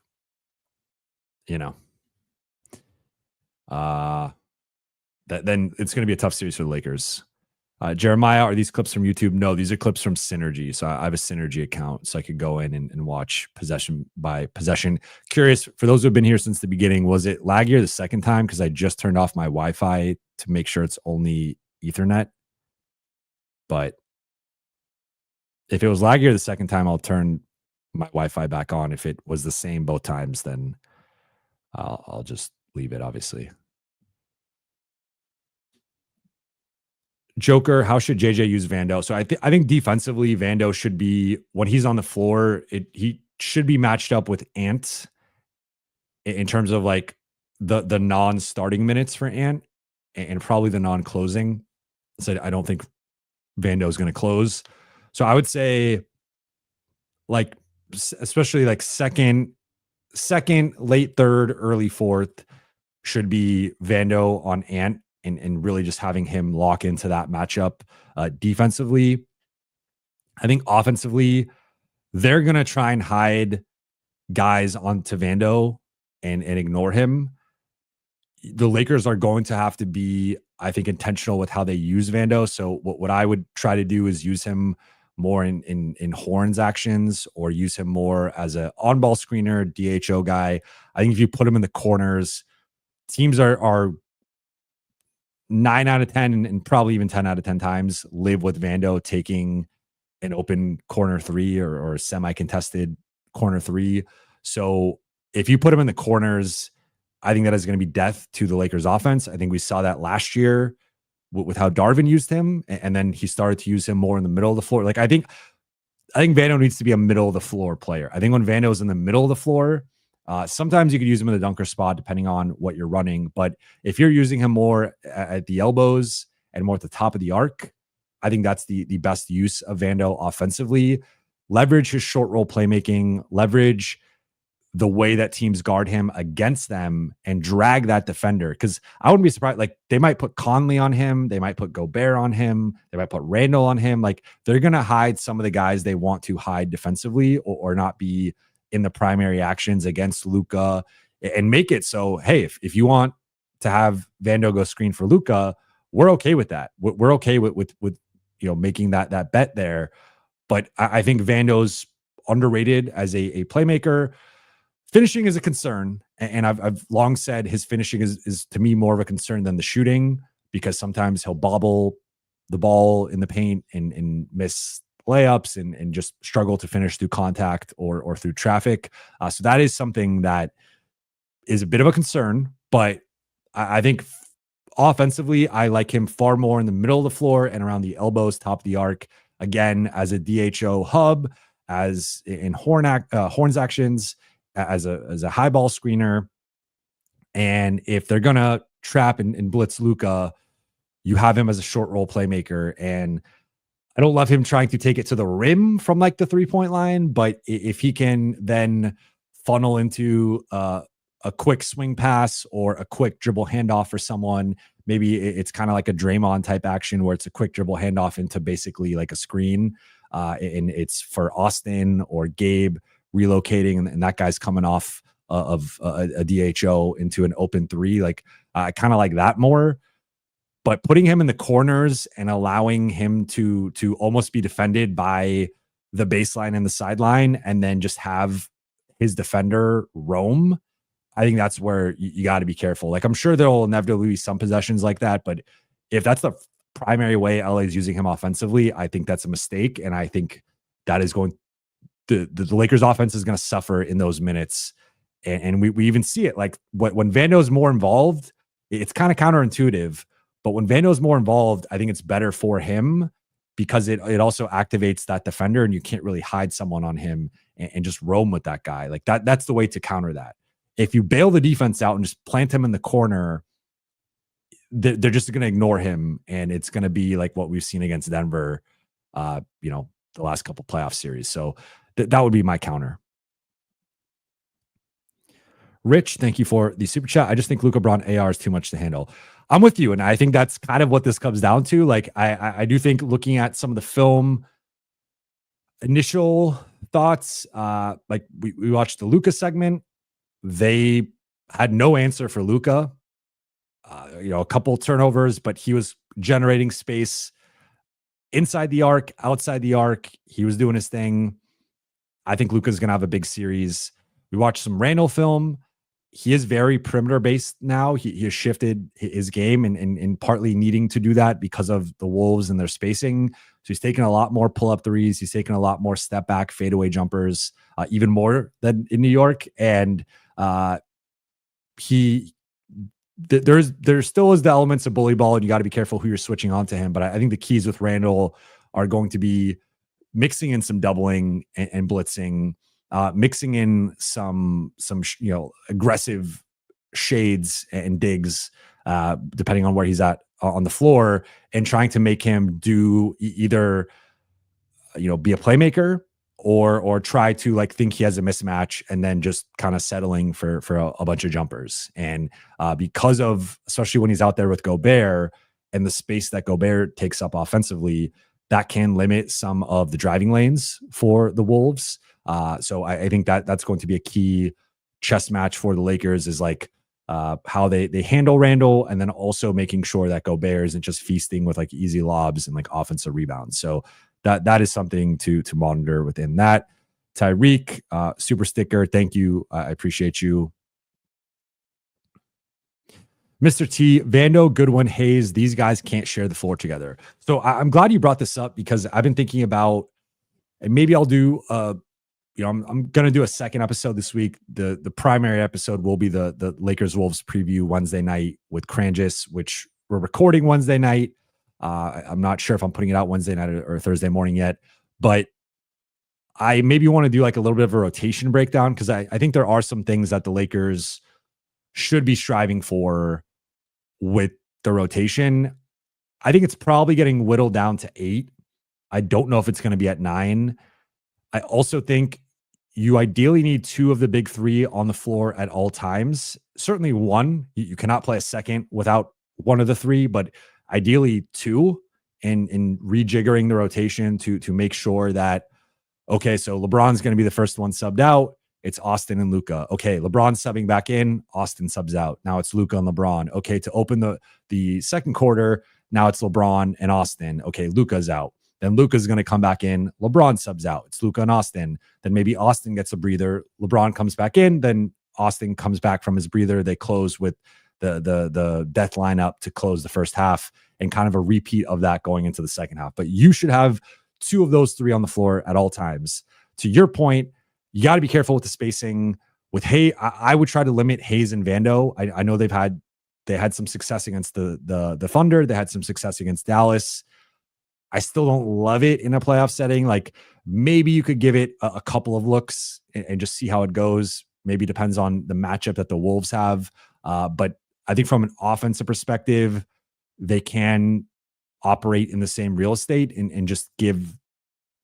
you know, then it's going to be a tough series for the Lakers. Jeremiah, are these clips from YouTube? No, these are clips from Synergy. So I have a Synergy account, so I could go in and watch possession by possession. Curious, for those who have been here since the beginning, was it laggier the second time? Because I just turned off my Wi-Fi to make sure it's only Ethernet. But if it was laggier the second time, I'll turn my Wi-Fi back on. If it was the same both times, then I'll just leave it, obviously. Joker, how should JJ use Vando? So I think defensively, Vando should be, when he's on the floor, he should be matched up with Ant in terms of like the non-starting minutes for Ant and probably the non-closing. So I don't think Vando is going to close. So I would say like, especially like second, late third, early fourth should be Vando on Ant. And really just having him lock into that matchup defensively. I think offensively, they're going to try and hide guys onto Vando and ignore him. The Lakers are going to have to be, I think, intentional with how they use Vando. So what I would try to do is use him more in Horns actions or use him more as an on-ball screener, DHO guy. I think if you put him in the corners, teams are 9 out of 10 and probably even 10 out of 10 times live with Vando taking an open corner three or semi-contested corner three. So if you put him in the corners, I think that is going to be death to the Lakers offense. I think we saw that last year with how Darvin used him, and then he started to use him more in the middle of the floor. Like I think Vando needs to be a middle of the floor player. I think when Vando is in the middle of the floor, sometimes you could use him in the dunker spot depending on what you're running. But if you're using him more at the elbows and more at the top of the arc, I think that's the best use of Vando offensively. Leverage his short roll playmaking, leverage the way that teams guard him against them and drag that defender. Because I wouldn't be surprised. Like they might put Conley on him. They might put Gobert on him. They might put Randle on him. Like they're going to hide some of the guys they want to hide defensively or not be in the primary actions against Luka and make it so, hey, if you want to have Vando go screen for Luka, we're okay with that. We're okay with making that bet there. But I think Vando's underrated as a playmaker. Finishing is a concern, and I've long said his finishing is to me more of a concern than the shooting, because sometimes he'll bobble the ball in the paint and miss layups and just struggle to finish through contact or through traffic. So that is something that is a bit of a concern, but I think offensively, I like him far more in the middle of the floor and around the elbows, top of the arc, again, as a DHO hub, as in horns actions, as a high ball screener. And if they're going to trap and blitz Luka, you have him as a short roll playmaker. And I don't love him trying to take it to the rim from like the 3-point line, but if he can then funnel into a quick swing pass or a quick dribble handoff for someone, maybe it's kind of like a Draymond type action where it's a quick dribble handoff into basically like a screen, and it's for Austin or Gabe relocating, and that guy's coming off of a DHO into an open three. Like I kind of like that more. But putting him in the corners and allowing him to almost be defended by the baseline and the sideline, and then just have his defender roam, I think that's where you got to be careful. Like I'm sure there'll inevitably be some possessions like that, but if that's the primary way LA is using him offensively, I think that's a mistake, and I think that is going. The Lakers offense is going to suffer in those minutes, and we even see it. Like when Vando's more involved, it's kind of counterintuitive. But when Vando's more involved, I think it's better for him because it also activates that defender, and you can't really hide someone on him and just roam with that guy. Like that's the way to counter that. If you bail the defense out and just plant him in the corner, they're just going to ignore him, and it's going to be like what we've seen against Denver, the last couple playoff series. So that would be my counter. Rich, thank you for the super chat. I just think Luka Braun AR is too much to handle. I'm with you, and I think that's kind of what this comes down to. Like, I do think looking at some of the film initial thoughts, like we watched the Luka segment, they had no answer for Luka. A couple turnovers, but he was generating space inside the arc, outside the arc. He was doing his thing. I think Luka's going to have a big series. We watched some Randle film. He is very perimeter based now. He has shifted his game and partly needing to do that because of the Wolves and their spacing. So he's taking a lot more pull up threes. He's taking a lot more step back fadeaway jumpers, even more than in New York. And there still is the elements of bully ball, and you got to be careful who you're switching on to him. But I think the keys with Randle are going to be mixing in some doubling and blitzing, mixing in some aggressive shades and digs, depending on where he's at on the floor, and trying to make him do either be a playmaker or try to like think he has a mismatch and then just kind of settling for a bunch of jumpers. And because of, especially when he's out there with Gobert and the space that Gobert takes up offensively, that can limit some of the driving lanes for the Wolves. So I think that's going to be a key chess match for the Lakers, is like how they handle Randle, and then also making sure that Gobert isn't just feasting with like easy lobs and like offensive rebounds. So that is something to monitor within that. Tyreek, super sticker. Thank you. I appreciate you. Mr. T, Vando, Goodwin, Hayes, these guys can't share the floor together. So I'm glad you brought this up, because I've been thinking about, and maybe I'll do I'm going to do a second episode this week. The primary episode will be the Lakers Wolves preview Wednesday night with Cranjis, which we're recording Wednesday night. I'm not sure if I'm putting it out Wednesday night or Thursday morning yet, but I maybe want to do like a little bit of a rotation breakdown, because I think there are some things that the Lakers should be striving for with the rotation. I think it's probably getting whittled down to 8. I don't know if it's going to be at 9. I also think you ideally need 2 of the big 3 on the floor at all times. Certainly 1. You cannot play a second without one of the 3, but ideally 2, in rejiggering the rotation to make sure that, okay, so LeBron's going to be the first one subbed out. It's Austin and Luka. Okay, LeBron's subbing back in. Austin subs out. Now it's Luka and LeBron. Okay, to open the second quarter, now it's LeBron and Austin. Okay, Luka's out. Then Luka's going to come back in. LeBron subs out. It's Luka and Austin. Then maybe Austin gets a breather. LeBron comes back in. Then Austin comes back from his breather. They close with the death lineup to close the first half, and kind of a repeat of that going into the second half. But you should have 2 of those 3 on the floor at all times. To your point, you got to be careful with the spacing. With Hayes, I would try to limit Hayes and Vando. I know they had some success against the Thunder. They had some success against Dallas. I still don't love it in a playoff setting. Like, maybe you could give it a couple of looks and just see how it goes. Maybe depends on the matchup that the Wolves have. But I think from an offensive perspective, they can operate in the same real estate and just give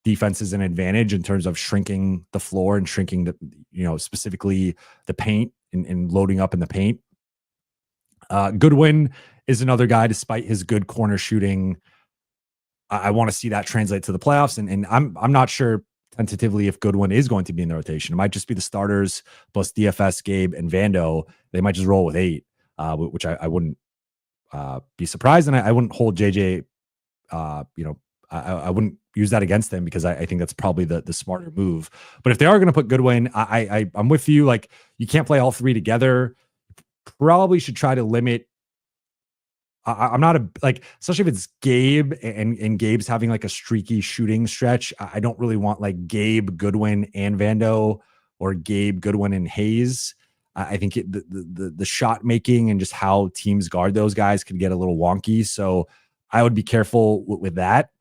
defenses an advantage in terms of shrinking the floor and shrinking the, specifically the paint and loading up in the paint. Goodwin is another guy, despite his good corner shooting. I want to see that translate to the playoffs. And I'm not sure tentatively if Goodwin is going to be in the rotation. It might just be the starters plus DFS, Gabe, and Vando. They might just roll with 8, which I wouldn't be surprised. And I wouldn't hold JJ, I wouldn't use that against them because I think that's probably the smarter move. But if they are going to put Goodwin, I'm with you. Like, you can't play all 3 together. Probably should try to limit. I'm not especially if it's Gabe and Gabe's having like a streaky shooting stretch. I don't really want like Gabe, Goodwin, and Vando, or Gabe, Goodwin, and Hayes. I think the shot making and just how teams guard those guys can get a little wonky. So I would be careful with that.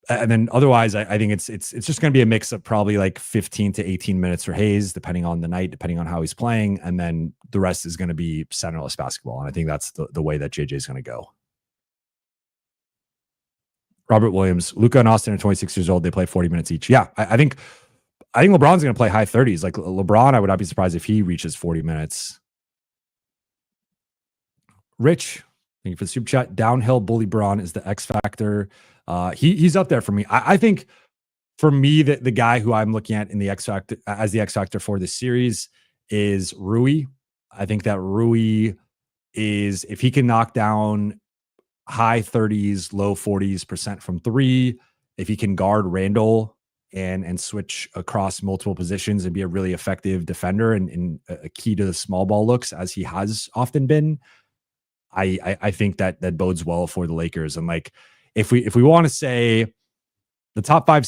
And then otherwise, I think it's just going to be a mix of probably like 15 to 18 minutes for Hayes, depending on the night, depending on how he's playing. And then the rest is going to be centerless basketball. And I think that's the way that JJ is going to go. Robert Williams, Luka and Austin are 26 years old. They play 40 minutes each. Yeah, I think LeBron's going to play high 30s. Like LeBron, I would not be surprised if he reaches 40 minutes. Rich, thank you for the super chat. Downhill Bully Braun is the X factor. He's up there for me. I think for me, the guy who I'm looking at in the X factor as the X factor for this series is Rui. I think that Rui is, if he can knock down high 30s, low 40s% from 3, if he can guard Randle and switch across multiple positions and be a really effective defender and a key to the small ball looks, as he has often been, I think that bodes well for the Lakers. And like, if we want to say the top 5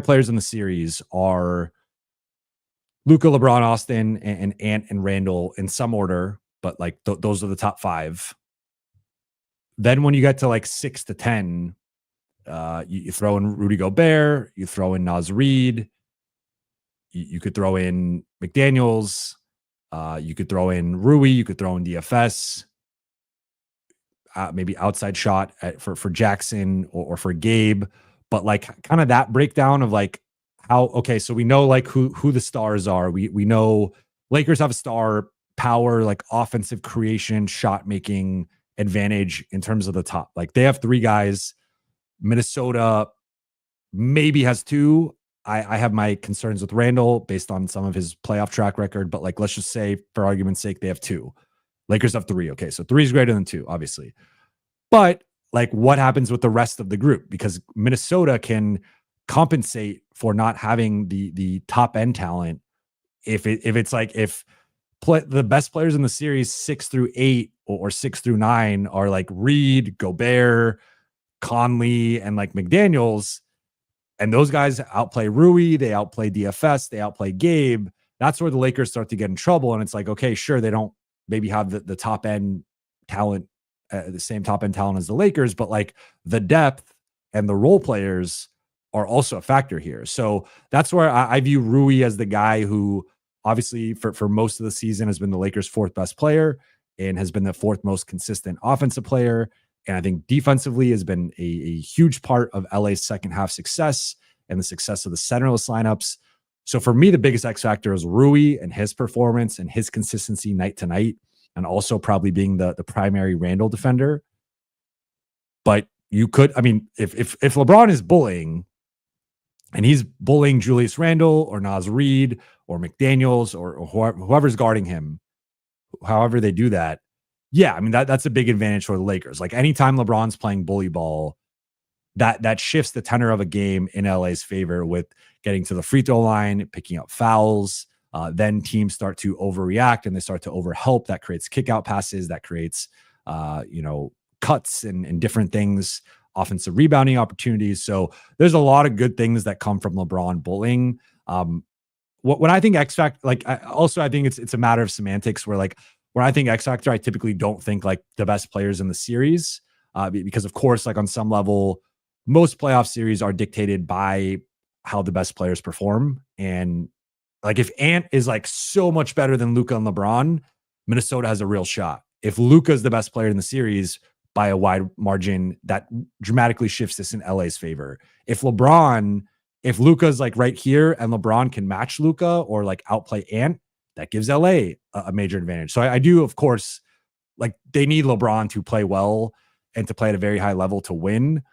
players in the series are Luka, LeBron, Austin, and Ant and Randle in some order, but like those are the top 5. Then when you get to like 6 to 10, you throw in Rudy Gobert, you throw in Naz Reid, you could throw in McDaniels, you could throw in Rui, you could throw in DFS. Maybe outside shot for Jackson or for Gabe, but like kind of that breakdown of like how, okay, so we know like who the stars are. We know Lakers have a star power, like offensive creation, shot making advantage in terms of the top. Like they have 3 guys. Minnesota maybe has 2. I have my concerns with Randle based on some of his playoff track record, but like, let's just say for argument's sake, they have 2. Lakers have 3. Okay, so 3 is greater than 2, obviously. But like, what happens with the rest of the group? Because Minnesota can compensate for not having the top end talent. If the best players in the series 6 through 8 or 6 through 9 are like Reed, Gobert, Conley, and like McDaniels, and those guys outplay Rui, they outplay DFS, they outplay Gabe, that's where the Lakers start to get in trouble. And it's like, okay, sure, they don't maybe have the top end talent, the same top end talent as the Lakers, but like the depth and the role players are also a factor here. So that's where I view Rui as the guy who obviously for most of the season has been the Lakers' 4th best player and has been the 4th most consistent offensive player. And I think defensively has been a huge part of LA's second half success and the success of the centerless lineups. So for me, the biggest X factor is Rui and his performance and his consistency night to night, and also probably being the primary Randle defender. But you could, I mean, if LeBron is bullying and he's bullying Julius Randle or Naz Reid or McDaniels or whoever's guarding him, however they do that, yeah, I mean, that's a big advantage for the Lakers. Like anytime LeBron's playing bully ball, that shifts the tenor of a game in LA's favor with getting to the free throw line, picking up fouls. Then teams start to overreact and they start to overhelp. That creates kick out passes. That creates, cuts and different things, offensive rebounding opportunities. So there's a lot of good things that come from LeBron bullying. When I think X Factor, I think it's a matter of semantics where like, when I think X Factor, I typically don't think like the best players in the series, because of course, like on some level, most playoff series are dictated by how the best players perform. And like if Ant is like so much better than Luka and LeBron, Minnesota has a real shot. If Luka's the best player in the series by a wide margin, that dramatically shifts this in LA's favor. If Luka's like right here and LeBron can match Luka or like outplay Ant, that gives LA a major advantage. So I do, of course, like they need LeBron to play well and to play at a very high level to win.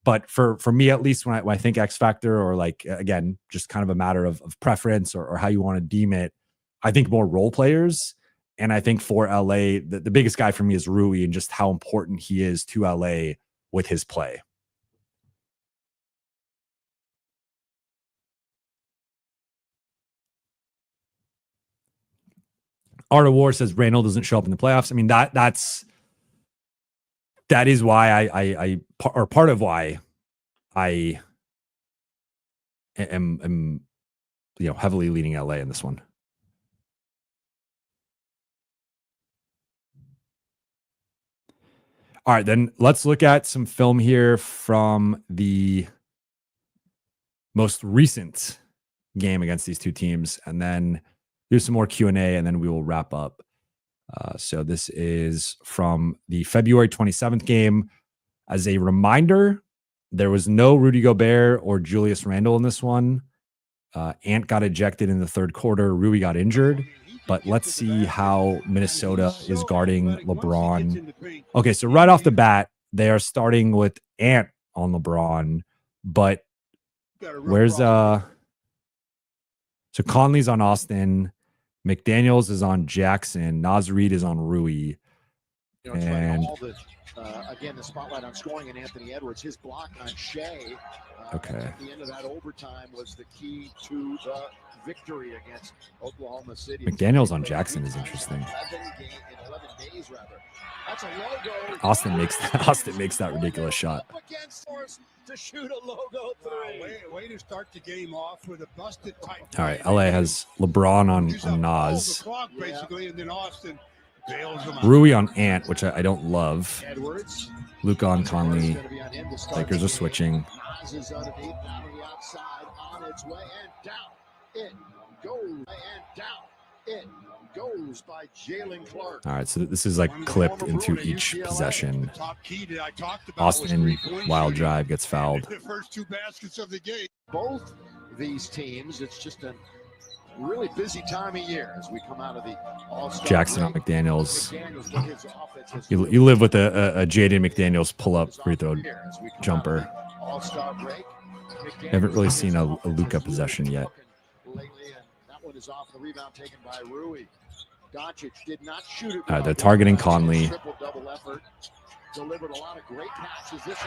But for me, at least when I think X factor, or like, again, just kind of a matter of preference or how you want to deem it, I think more role players. And I think for LA, the biggest guy for me is Rui, and just how important he is to LA with his play. Art of War says Randle doesn't show up in the playoffs. I mean, that is why or part of why I am heavily leaning LA in this one. All right, then let's look at some film here from the most recent game against these two teams, and then do some more Q&A, and then we will wrap up. So this is from the February 27th game. As a reminder, there was no Rudy Gobert or Julius Randle in this one. Ant got ejected in the third quarter. Rui got injured. But let's see how Minnesota is guarding LeBron. Okay, so right off the bat, they are starting with Ant on LeBron. But where's so Conley's on Austin. McDaniels is on Jackson. Naz Reid is on Rui. And again, the spotlight on scoring and Anthony Edwards, his block on Shea. Okay. At the end of that overtime was the key to the victory against Oklahoma City. McDaniels on Jackson is interesting. 11 days, rather. That's a logo. Austin makes that ridiculous shot. To shoot a logo three. Way to start the game off with a busted tight. All right, LA has LeBron on Naz. Basically, and then Austin bails him out. Rui on Ant, which I don't love. Edwards. Luka on Conley. Lakers are switching. Naz is underneath, down to the outside, on its way, and down. It goes, and down. It goes by Jalen Clark. All right, so this is like clipped into each possession. Austin, wild drive, gets fouled. The first two baskets of the game. Both these teams, it's just a really busy time of year as we come out of the All-Star Jackson on break. McDaniels. His offense has You live with a Jaden McDaniels pull-up free throw as we come jumper. out of the All-Star break. Haven't really seen a Luka possession yet. Lately, and that one is off the rebound taken by Rui. Doncic did not shoot it. They're targeting Conley. Triple-double effort. Delivered a lot of great passes this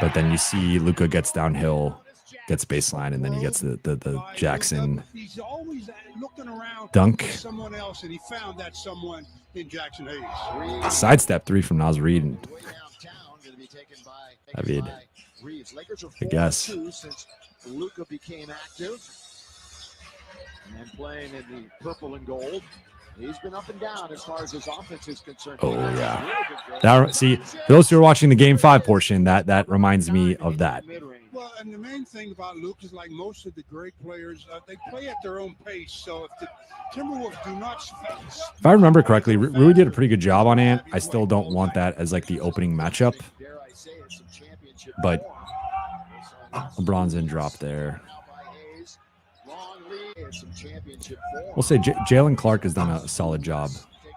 But then you see Luka gets downhill, gets baseline, and then he gets the Jackson He's always looking around dunk. for someone else, and he found that someone in Jackson Hayes. Sidestep three from Naz Reid. Way downtown, going to be taken by David, Reeves. Lakers are I guess. 4-2 since Luka became active and playing in the purple and gold. He's been up and down as far as his offense is concerned. Oh, yeah. See, those who are watching the Game 5 portion, that reminds me of that. Well, and the main thing about Luke is, like most of the great players, they play at their own pace. So if the Timberwolves do not space, If I remember correctly, Rui did a pretty good job on Ant. I still don't want that as like the opening matchup. But LeBron's in drop there. We'll say Jalen Clark has done a solid job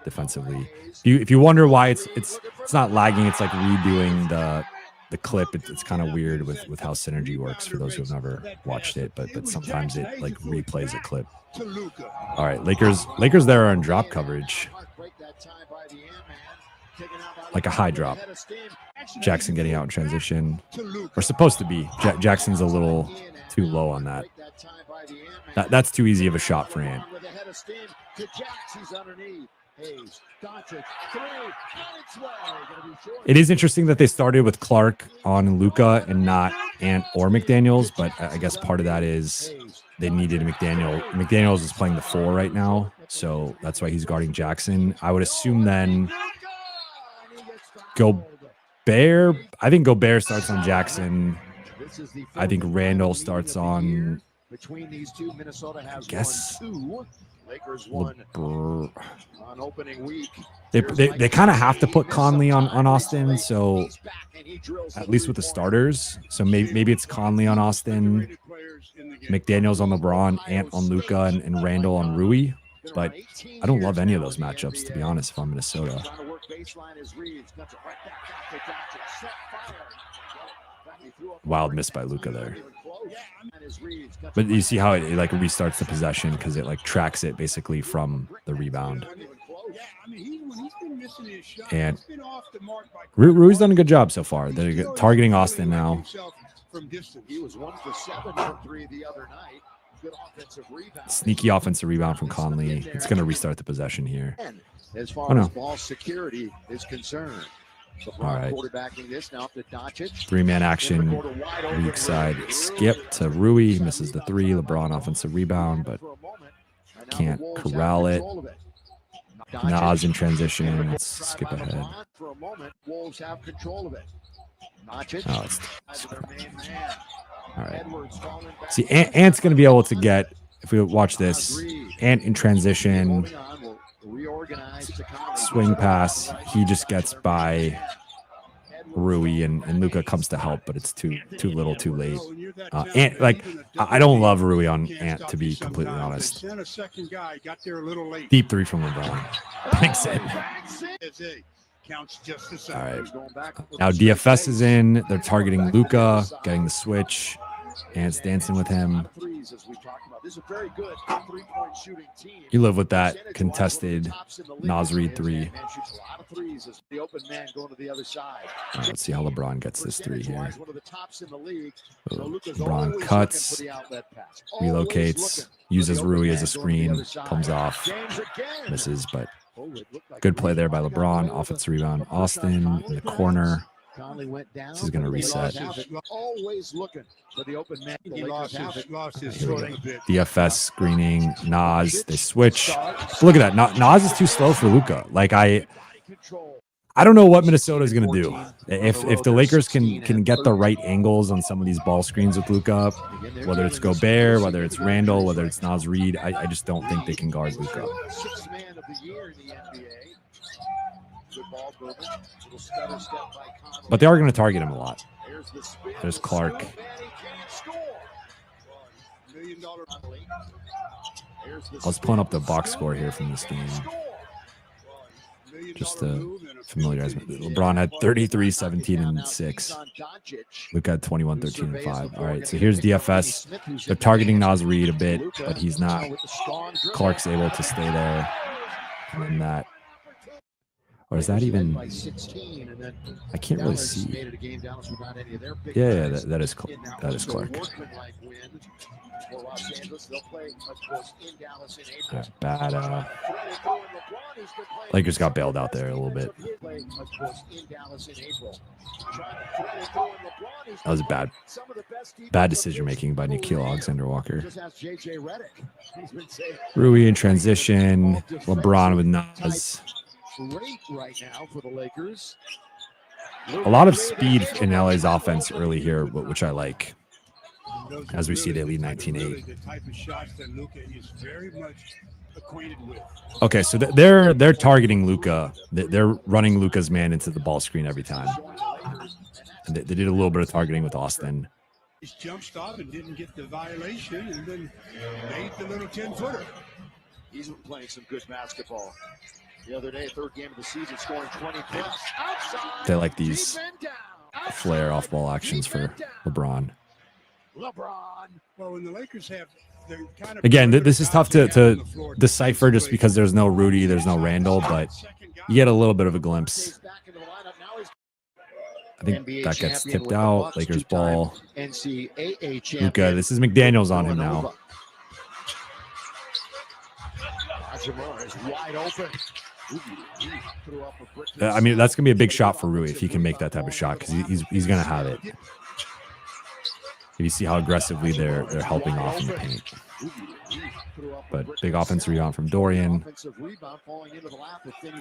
defensively. If you wonder why it's not lagging, it's like redoing the clip. It's kind of weird with how synergy works for those who have never watched it, but sometimes it like replays a clip. All right, Lakers there are in drop coverage, like a high drop. Jackson getting out in transition, or supposed to be. Jackson's a little too low on that. That's too easy of a shot for Ant. It is interesting that they started with Clark on Luka and not Ant or McDaniels, but I guess part of that is they needed McDaniel. McDaniels is playing the 4 right now, so that's why he's guarding Jackson. I would assume then Gobert. I think Gobert starts on Jackson. I think Randle starts on. Between these two, Minnesota has I guess Lakers won LeBron. on opening week. They kind of have to put Conley on Austin, so at least with the starters. So maybe it's Conley on Austin, McDaniels on LeBron, Ant on Luka, and Randle on Rui. But I don't love any of those matchups, to be honest, if I'm Minnesota. Wild miss by Luka there. But you see how it like restarts the possession because it like tracks it basically from the rebound. And Rui's done a good job so far. They're targeting Austin now. He was 1 for 7 from 3 the other night. Good offensive rebound. Sneaky offensive rebound from Conley. It's going to restart the possession here. As far as ball security is concerned. All right. Quarterbacking this now to Doncic. 3-man action. Weak side skip to Rui. Misses the 3. LeBron offensive rebound, but can't corral it. Nas in transition. Let's skip ahead. For a moment, Wolves have control of it. Oh, it's all right. See, Ant's going to be able to get, if we watch this, Ant in transition, swing pass. He just gets by Rui, and Luka comes to help, but it's too little, too late. Ant, like, I don't love Rui on Ant, to be completely honest. Deep 3 from LeBron. Banks it. All right. Now DFS is in. They're targeting Luka, getting the switch. Ant's dancing with him. You live with that contested Nas Reed 3. Right, let's see how LeBron gets this 3 here. LeBron cuts, relocates, uses Rui as a screen, comes off, misses, but good play there by LeBron. Offensive rebound, Austin in the corner. This is going to reset. DFS screening, Nas, they switch. Look at that. Nas is too slow for Luka. Like I don't know what Minnesota is going to do. If the Lakers can get the right angles on some of these ball screens with Luka, whether it's Gobert, whether it's Randle, whether it's Nas Reed, I just don't think they can guard Luka. But they are going to target him a lot. There's Clark. I was pulling up the box score here from this game. Just to familiarize me. LeBron had 33, 17, and 6. Luka had 21, 13, and 5. All right, so here's DFS. They're targeting Nas Reed a bit, but he's not. Clark's able to stay there. And then that. Or is that even? I can't really see. Yeah, that is Clark. Bad. Lakers got bailed out there a little bit. That was a bad decision making by Nickeil Alexander-Walker. Rui in transition. LeBron with Nas. Right now for the Lakers. A lot of speed in LA's offense early here, which I like. As we see, they lead 19-8. Okay, so they're targeting Luka. They're running Luka's man into the ball screen every time. And they did a little bit of targeting with Austin. He's jump stop and didn't get the violation, and then made the little 10-footer. He's been playing some good basketball. The other day, 3rd game of the season, scoring 20 points. They like these flare off-ball actions for LeBron. Well, when the Lakers have, kind of again, this is tough to decipher just because there's no Rudy, there's no Randle, but you get a little bit of a glimpse. I think that gets tipped out. Lakers ball. Luka, this is McDaniels on him now. I mean, that's going to be a big shot for Rui if he can make that type of shot because he's going to have it. You see how aggressively they're helping off in the paint. But big offensive rebound from Dorian.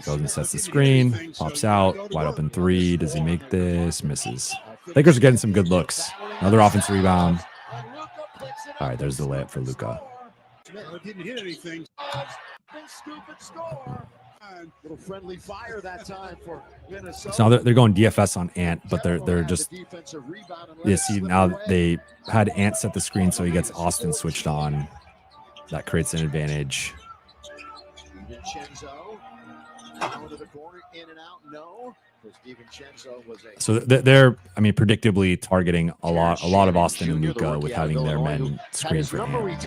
Goes and sets the screen. Pops out. Wide open 3. Does he make this? Misses. Lakers are getting some good looks. Another offensive rebound. All right, there's the layup for Luka. It didn't hit anything. Big scoop and score. Little friendly fire that time for Minnesota. So now they're going DFS on Ant, but they're just, you see, now they had Ant set the screen so he gets Austin switched on. That creates an advantage. DiVincenzo down to the corner, in and out, no. DiVincenzo was a So they're, I mean, predictably targeting a lot of Austin and Luka with having their men screen for Ant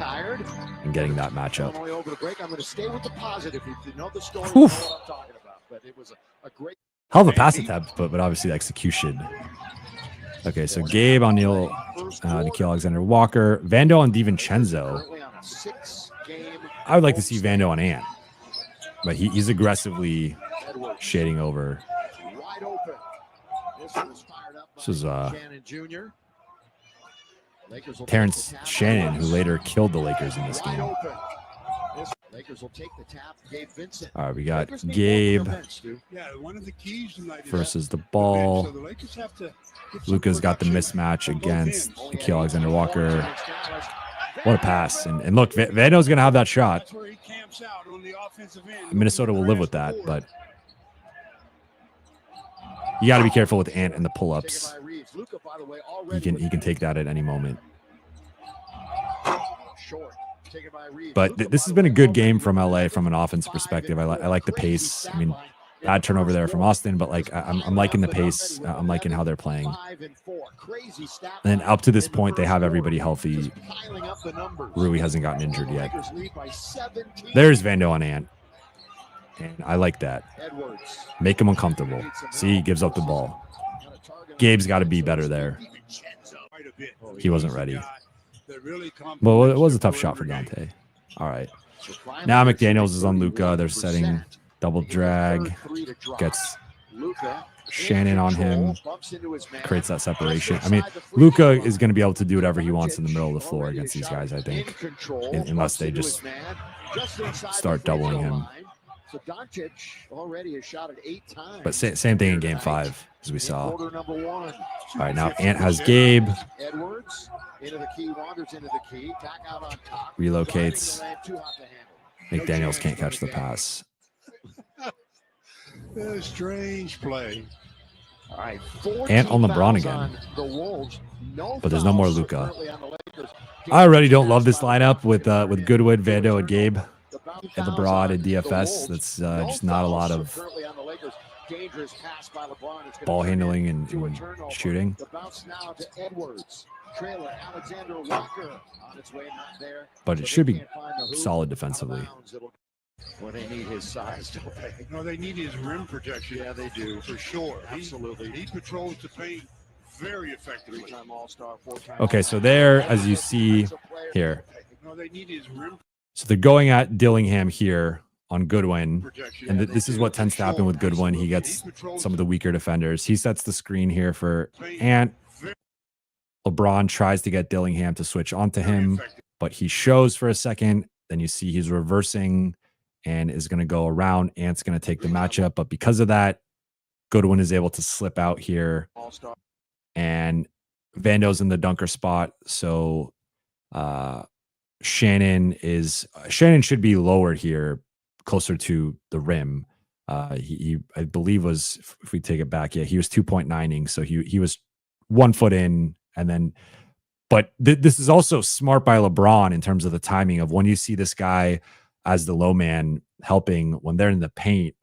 and getting that matchup. over the break. I'm going to stay with the positive. If you know the story, you know what I'm talking about. But it was a great hell of a pass attempt, but obviously the execution. Okay, so Gabe on Nickeil Alexander-Walker, Vando on DiVincenzo. I would like to see Vando on Ant, but he's aggressively shading over. wide open. This was fired up by This was Shannon Jr. Terrence Shannon, who later killed the Lakers in this game. Lakers will take the tap. Gabe Vincent. All right, we got Gabe Yeah, one of the keys tonight versus the ball. So the Lakers have to get some Luka's got the production mismatch from both against ends. Nickeil Alexander-Walker. What a pass. And look, Vando's going to have that shot. That's where he camps out on the offensive end. Minnesota will live with that, but you got to be careful with Ant and the pull-ups. He can take that at any moment. But this has been a good game from LA from an offense perspective. I like the pace. I mean, bad turnover there from Austin, but like I'm liking the pace. I'm liking how they're playing. And up to this point, they have everybody healthy. Rui hasn't gotten injured yet. There's Vando on Ant. And I like that. Make him uncomfortable. See, he gives up the ball. Gabe's got to be better there. He wasn't ready. Well, it was a tough shot for Dante. All right. Now McDaniels is on Luka. They're setting double drag. Gets Shannon on him. Creates that separation. I mean, Luka is going to be able to do whatever he wants in the middle of the floor against these guys, I think. Unless they just start doubling him. So Doncic already has shot it 8 times. But same thing in game 5, as we saw. All Number 1. right, now Ant has Gabe. Edwards into the key, wanders into the key, back out on top. Relocates. McDaniels can't catch the pass. A strange play. All right, Ant on LeBron again. But there's no more Luka. I already don't love this lineup with Goodwood, Vando, and Gabe. And LeBron and DFS. That's just not a lot of ball handling and shooting. But it should be solid defensively. When they need his size, don't they? No, they need his rim protection. Yeah, they do, for sure. Absolutely. He patrols the paint very effectively. Okay, so there, as you see here. No, they need his rim. So they're going at Dillingham here on Goodwin. And this is what tends to happen with Goodwin. He gets some of the weaker defenders. He sets the screen here for Ant. LeBron tries to get Dillingham to switch onto him, but he shows for a second. Then you see he's reversing and is going to go around. Ant's going to take the matchup. But because of that, Goodwin is able to slip out here. And Vando's in the dunker spot. So Shannon should be lowered here, closer to the rim. He I believe was, if we take it back, yeah, he was 2.9ing, so he was 1 foot in, and then. But this is also smart by LeBron in terms of the timing of when you see this guy as the low man helping when they're in the paint.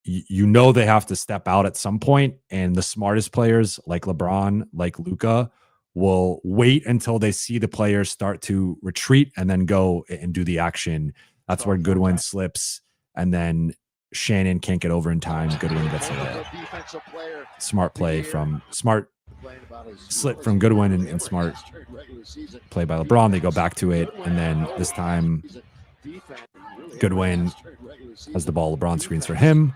You know they have to step out at some point, and the smartest players like LeBron, like Luka, will wait until they see the players start to retreat and then go and do the action. That's where Goodwin slips, and then Shannon can't get over in time. Goodwin gets away. Smart play from slip from Goodwin and smart play by LeBron. They go back to it, and then this time Goodwin has the ball. LeBron screens for him.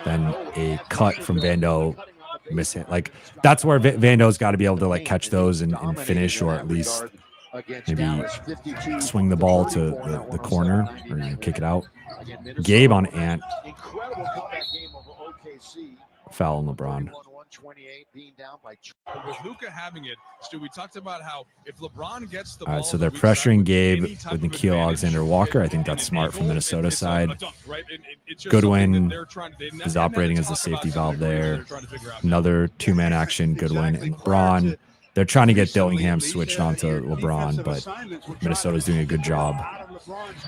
Then a cut from Vando. Miss it. Like, that's where Vando's got to be able to like catch those and finish, or at least maybe swing the ball to the corner or kick it out. Gabe on Ant. Foul on LeBron. 28, being down by. With Luka having it, Stu, we talked about how if LeBron gets the All ball, right, so they're pressuring Gabe with Nikhil Alexander-Walker. I think that's smart from Minnesota side. Goodwin is operating as the safety valve there. Another two-man action, Goodwin and LeBron. They're trying to get Dillingham switched onto LeBron, but Minnesota's doing a good job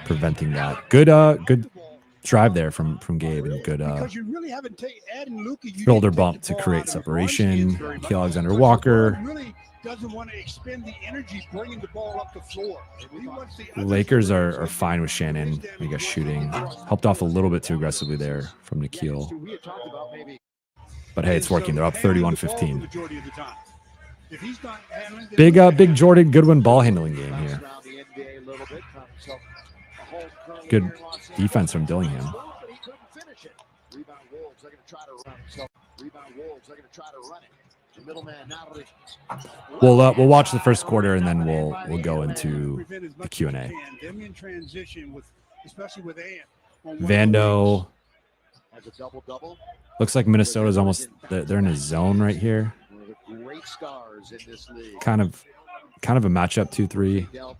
preventing that. Good drive there from Gabe, and good shoulder bump to create separation. Nikhil Alexander-Walker. Doesn't want to expend the energy bringing the ball up the floor. Lakers are fine with Shannon, I guess, shooting. Helped off a little bit too aggressively there from Nikhil. But hey, it's working. They're up 31-15. Big Jordan Goodwin ball handling game here. Good defense from Dillingham. We'll watch the first quarter and then we'll go into the Q&A. Vando looks like Minnesota's almost they're in a zone right here. Kind of a matchup 2-3.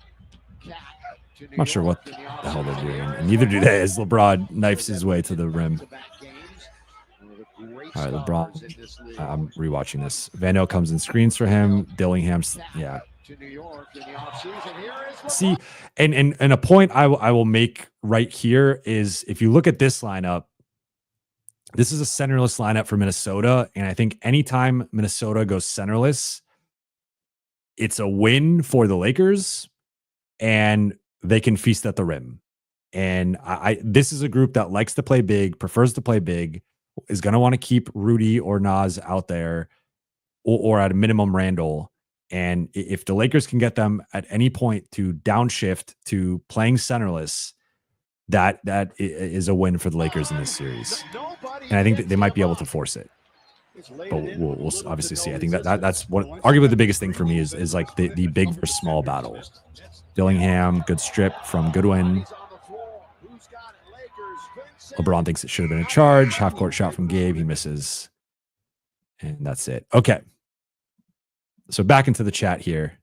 Not sure what the hell they're doing, and neither do they as LeBron knifes his way to the rim. All right, LeBron. I'm rewatching this. Vando comes and screens for him. Dillingham's, yeah. See, and a point I will make right here is if you look at this lineup, this is a centerless lineup for Minnesota, and I think anytime Minnesota goes centerless, it's a win for the Lakers, and they can feast at the rim. And this is a group that likes to play big, prefers to play big, is going to want to keep Rudy or Naz out there, or at a minimum Randle. And if the Lakers can get them at any point to downshift to playing centerless, that is a win for the Lakers in this series. And I think that they might be able to force it. But we'll obviously see. I think that's what arguably the biggest thing for me is like the big versus small battle. Dillingham, good strip from Goodwin. LeBron thinks it should have been a charge. Half-court shot from Gabe. He misses. And that's it. Okay. So back into the chat here.